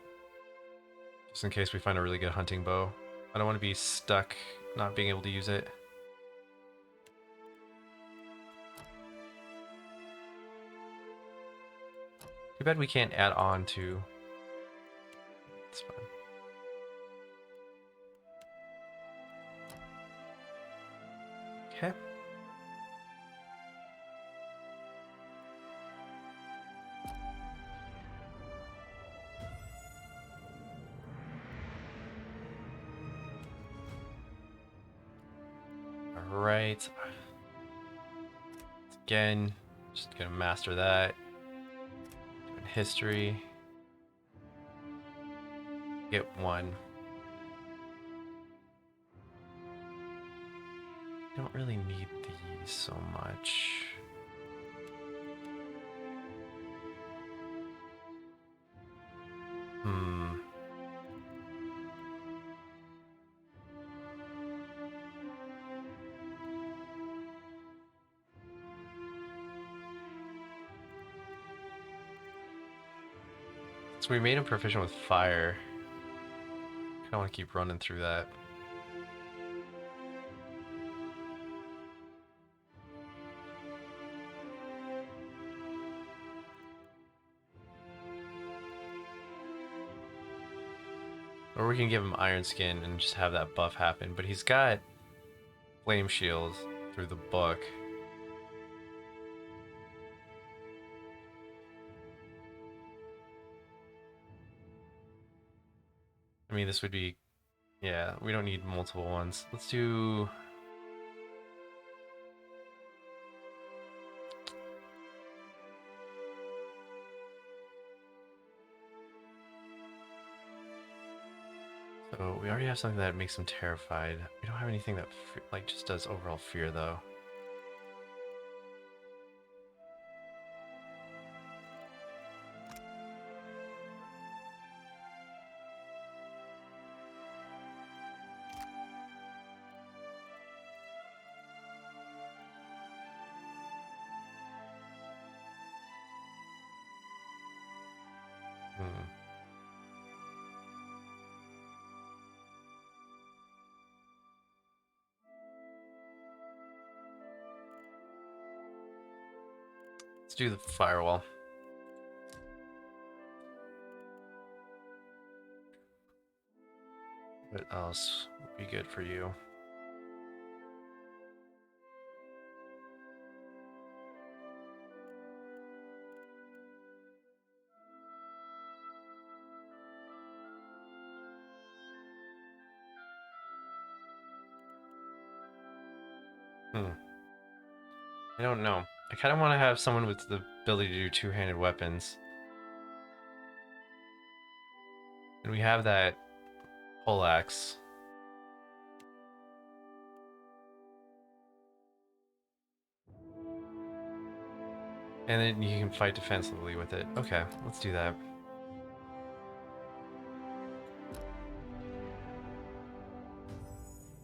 Just in case we find a really good hunting bow. I don't want to be stuck not being able to use it. Too bad we can't add on to... It's fine. Okay. Alright. Again, just gonna master that. Doing history. Get one. Don't really need these so much. So we made him proficient with fire. I don't want to keep running through that. Or we can give him Iron Skin and just have that buff happen. But he's got Flame Shield through the book. I mean, this would be... Yeah, we don't need multiple ones. Let's do... So we already have something that makes him terrified. We don't have anything that like just does overall fear though. Let's do the firewall. What else would be good for you? I don't know. I kind of want to have someone with the ability to do two-handed weapons. And we have that poleaxe. And then you can fight defensively with it. Okay, let's do that.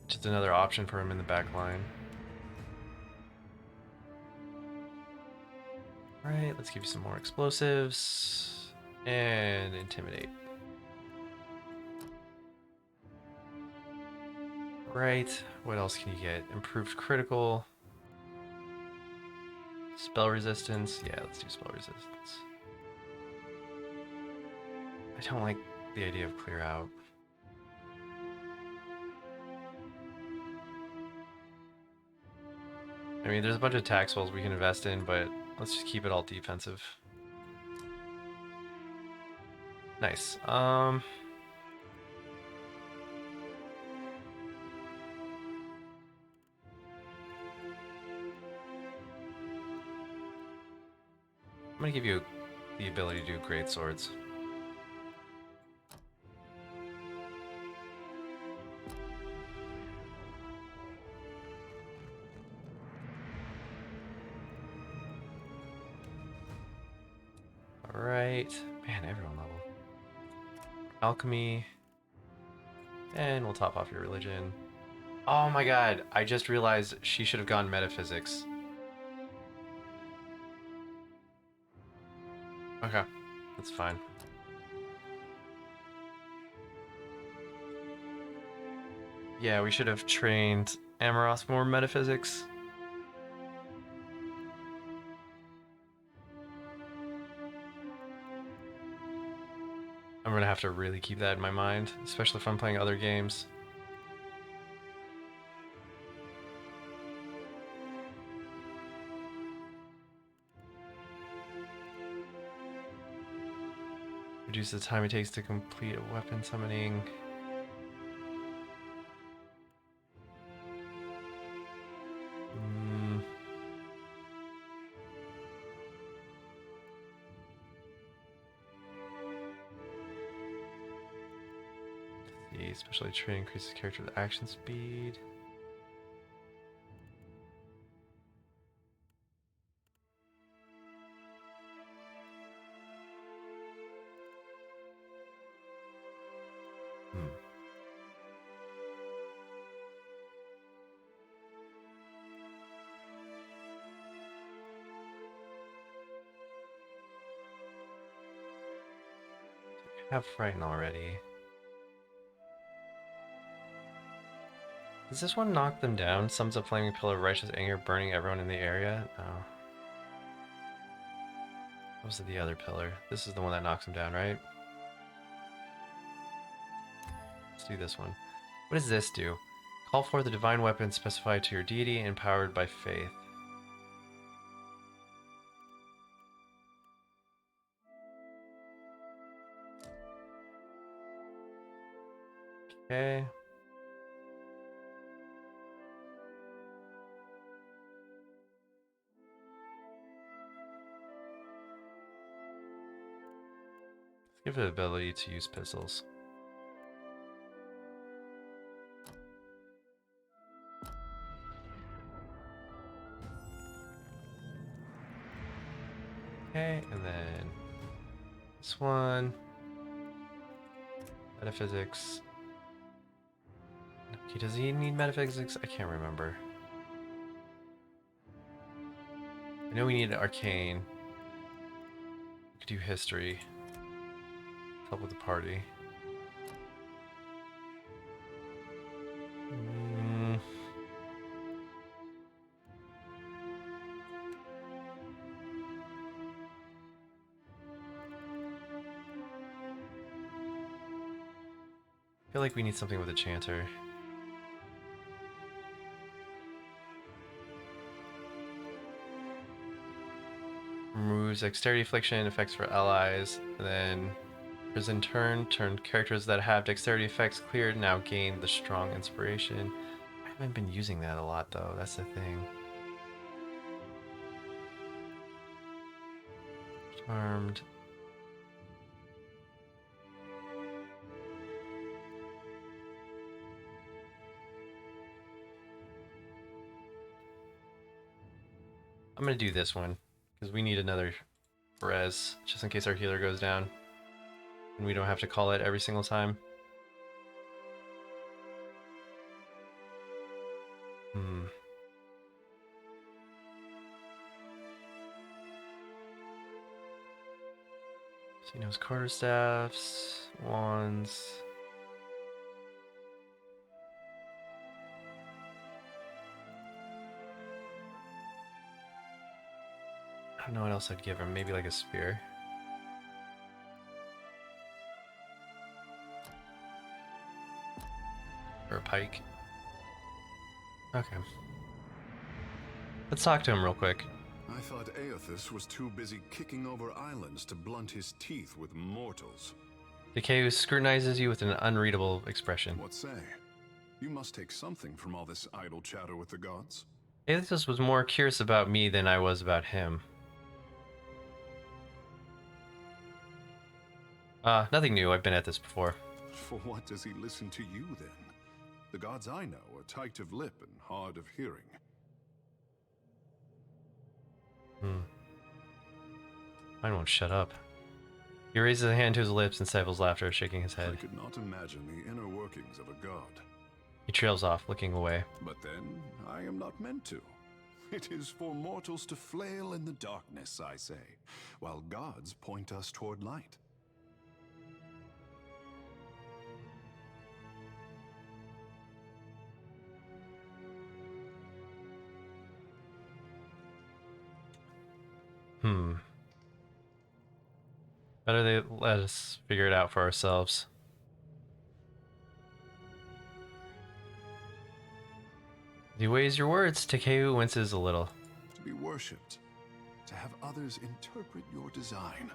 Just another option for him in the back line. Alright, let's give you some more explosives. And intimidate. Right, what else can you get? Improved critical. Spell resistance. Yeah, let's do spell resistance. I don't like the idea of clear out. I mean, there's a bunch of attack spells we can invest in, but let's just keep it all defensive. Nice. I'm gonna give you the ability to do great swords. Alright. Man, everyone level. Alchemy. And we'll top off your religion. Oh my god, I just realized she should have gone metaphysics. Okay, that's fine. Yeah, we should have trained Amaros more metaphysics. I'm gonna have to really keep that in my mind, especially if I'm playing other games. Reduce the time it takes to complete a weapon summoning. Especially training increases character's action speed. I have frighten already. Does this one knock them down? Summons a flaming pillar of righteous anger, burning everyone in the area? No. What was the other pillar? This is the one that knocks them down, right? Let's do this one. What does this do? Call for the divine weapon specified to your deity and powered by faith. Okay. Give it ability to use pistols. Okay, and then this one. Metaphysics. Okay, does he need metaphysics? I can't remember. I know we need arcane. We could do history. Help with the party. I feel like we need something with a chanter. Removes dexterity affliction effects for allies, and then prison turn characters that have dexterity effects cleared now gain the strong inspiration. I haven't been using that a lot though, that's the thing. Armed. I'm gonna do this one because we need another res just in case our healer goes down and we don't have to call it every single time. So he knows quarterstaffs, wands. I don't know what else I'd give him. Maybe like a spear. Or a pike. Okay. Let's talk to him real quick. I thought Aethys was too busy kicking over islands to blunt his teeth with mortals. Takeu scrutinizes you with an unreadable expression. What say? You must take something from all this idle chatter with the gods. Aethys was more curious about me than I was about him. Nothing new. I've been at this before. For what does he listen to you, then? The gods I know are tight of lip and hard of hearing. Mine won't shut up. He raises a hand to his lips and stifles laughter, shaking his head. I could not imagine the inner workings of a god. He trails off, looking away. But then, I am not meant to. It is for mortals to flail in the darkness, I say, while gods point us toward light. Better they let us figure it out for ourselves. You weighs your words. Takeu winces a little. To be worshipped. To have others interpret your design.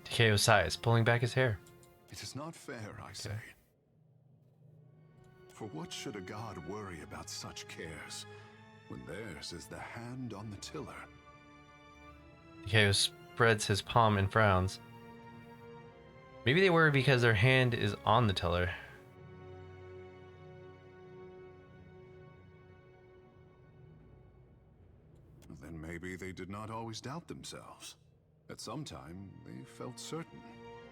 Takeu sighs, pulling back his hair. It is not fair, I say. For what should a god worry about such cares, when theirs is the hand on the tiller? Takeu spreads his palm and frowns. Maybe they worry because their hand is on the tiller. Then maybe they did not always doubt themselves. At some time, they felt certain.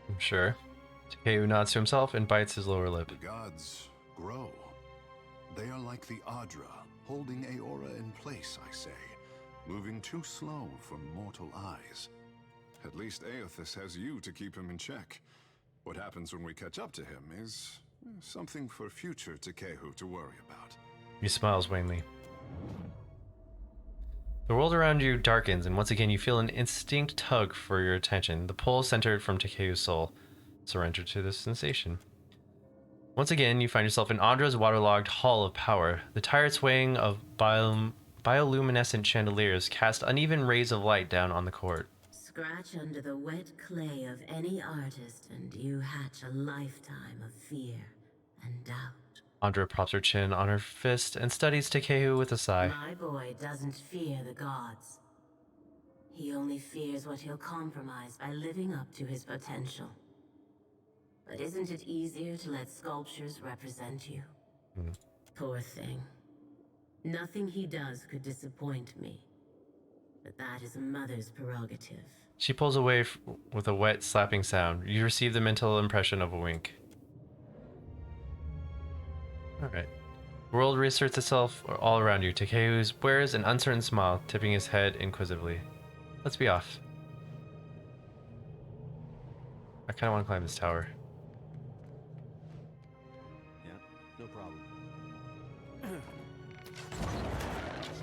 I'm sure. Takeu nods to himself and bites his lower lip. The gods grow. They are like the Adra, holding Aora in place, I say, moving too slow for mortal eyes. At least Aethys has you to keep him in check. What happens when we catch up to him is something for future Takeu to worry about. He smiles wanly. The world around you darkens, and once again you feel an instinct tug for your attention. The pull centered from Takeu's soul. Surrender to this sensation. Once again, you find yourself in Adra's waterlogged hall of power. The tired swaying of bioluminescent chandeliers cast uneven rays of light down on the court. Scratch under the wet clay of any artist, and you hatch a lifetime of fear and doubt. Andra props her chin on her fist and studies Takeu with a sigh. My boy doesn't fear the gods. He only fears what he'll compromise by living up to his potential. But isn't it easier to let sculptures represent you? Poor thing. Nothing he does could disappoint me. But that is a mother's prerogative. She pulls away with a wet, slapping sound. You receive the mental impression of a wink. Alright. The world reasserts itself all around you. Takeu wears an uncertain smile, tipping his head inquisitively. Let's be off. I kind of want to climb this tower. Yeah, no problem.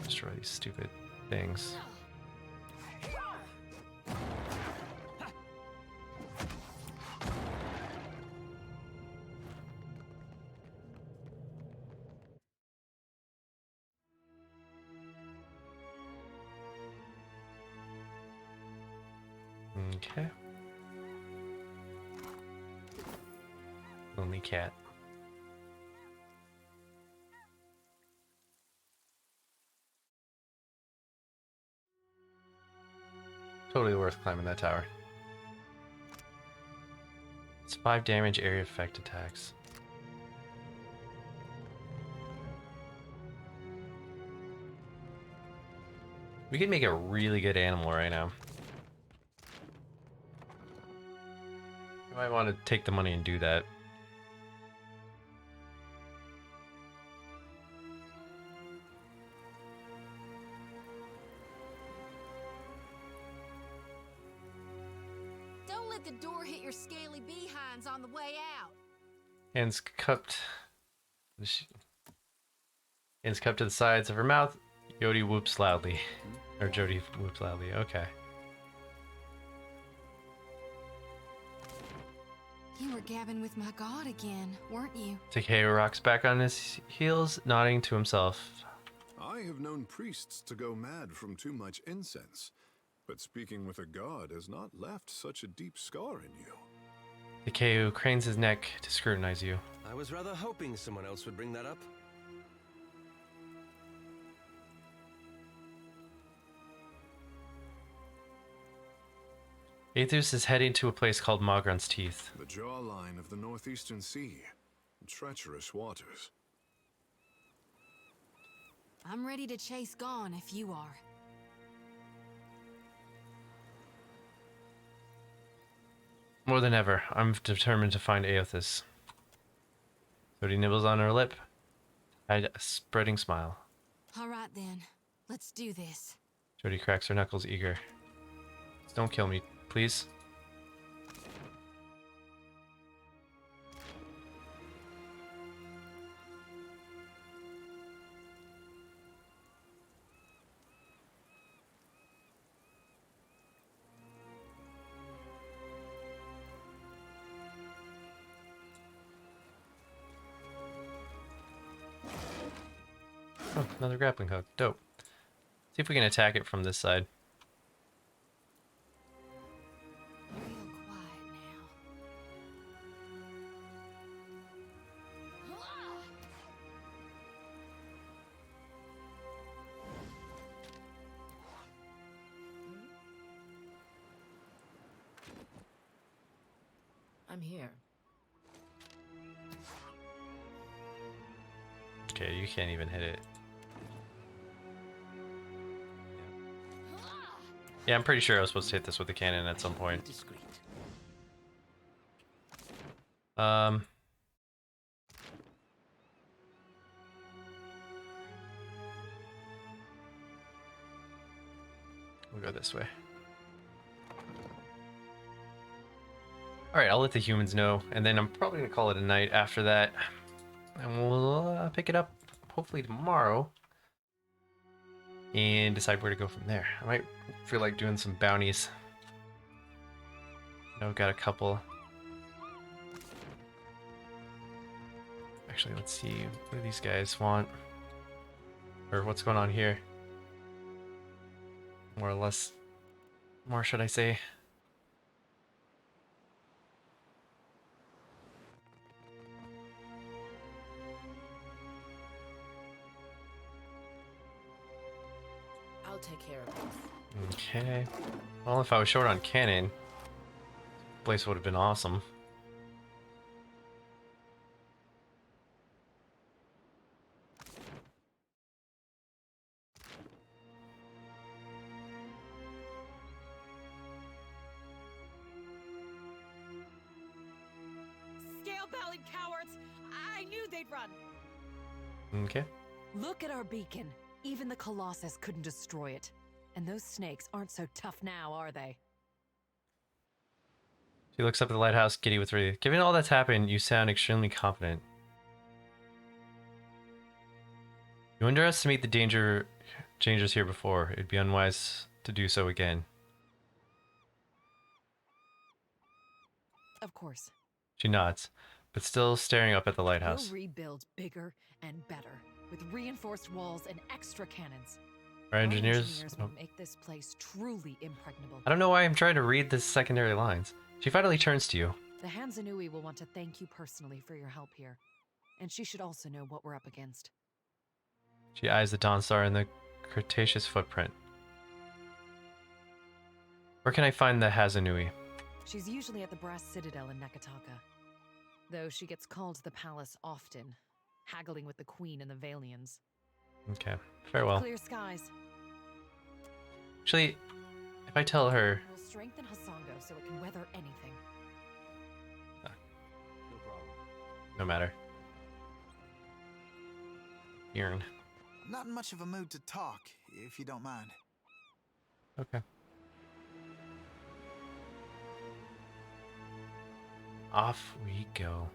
Destroy these stupid things. Okay. Lonely cat. totally worth climbing that tower. It's 5 damage area effect attacks. We could make a really good animal right now. You might want to take the money and do that. Don't let the door hit your scaly behinds on the way out. Hands cupped. Hands cupped to the sides of her mouth. Jody whoops loudly. Or Jody whoops loudly. Okay. You were gabbing with my god again, weren't you? Takeo rocks back on his heels, nodding to himself. I have known priests to go mad from too much incense, but speaking with a god has not left such a deep scar in you. Takeo cranes his neck to scrutinize you. I was rather hoping someone else would bring that up. Aethus is heading to a place called Magrun's Teeth. The jawline of the northeastern sea. Treacherous waters. I'm ready to chase Gone if you are. More than ever, I'm determined to find Aethys. Jody nibbles on her lip, hide a spreading smile. All right then, let's do this. Jody cracks her knuckles, eager. Don't kill me, please. Oh, another grappling hook. Dope. See if we can attack it from this side. Real quiet now. I'm here. Okay, you can't even hit it. Yeah, I'm pretty sure I was supposed to hit this with a cannon at some point. We'll go this way. Alright, I'll let the humans know, and then I'm probably gonna call it a night after that. And we'll pick it up hopefully tomorrow and decide where to go from there. I might feel like doing some bounties. I've got a couple. Actually, let's see what do these guys want, or what's going on here. More or less, more should I say. I'll take care of this. Okay. Well, if I was short on cannon, this place would have been awesome. Scale-bellied cowards! I knew they'd run! Okay. Look at our beacon. Even the Colossus couldn't destroy it. And those snakes aren't so tough now, are they? She looks up at the lighthouse, giddy with relief. Given all that's happened, you sound extremely confident. You underestimate the dangers here before. It'd be unwise to do so again. Of course. She nods, but still staring up at the lighthouse. We'll rebuild bigger and better, with reinforced walls and extra cannons. Our engineers will make this place truly impregnable. I don't know why I'm trying to read the secondary lines. She finally turns to you. The Hansanui will want to thank you personally for your help here. And she should also know what we're up against. She eyes the Dawn Star and the Cretaceous footprint. Where can I find the Hazanui? She's usually at the Brass Citadel in Nakataka, though she gets called to the palace often, haggling with the Queen and the Valians. Okay, farewell. Clear skies. Actually, if I tell her... We'll strengthen Hasango so it can weather anything. No problem. No matter. Yearn. Not in much of a mood to talk, if you don't mind. Okay. Off we go.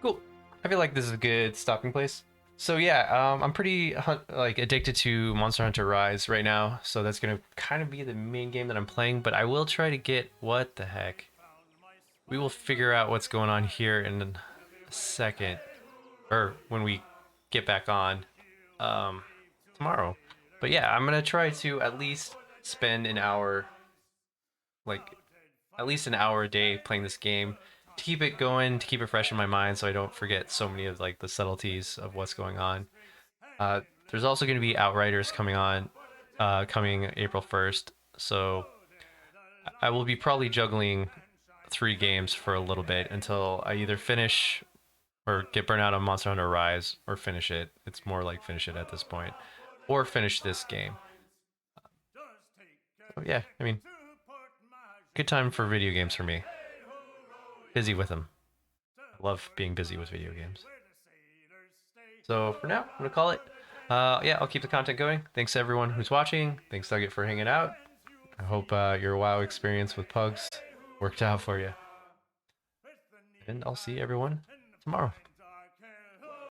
Cool. I feel like this is a good stopping place. So yeah, I'm pretty addicted to Monster Hunter Rise right now, so that's gonna kind of be the main game that I'm playing. But I will try to get what the heck. We will figure out what's going on here in a second, or when we get back on tomorrow. But yeah, I'm gonna try to at least spend an hour, at least an hour a day playing this game to keep it going, to keep it fresh in my mind, so I don't forget so many of like the subtleties of what's going on. There's also going to be Outriders coming on, coming April 1st, so I will be probably juggling 3 games for a little bit until I either finish or get burnt out on Monster Hunter Rise, or finish it. It's more like finish it at this point, or finish this game. So yeah, I mean, good time for video games for me. Busy with them. I love being busy with video games. So for now, I'm gonna call it. Yeah, I'll keep the content going. Thanks to everyone who's watching. Thanks, Nugget, for hanging out. I hope your WoW experience with Pugs worked out for you. And I'll see everyone tomorrow.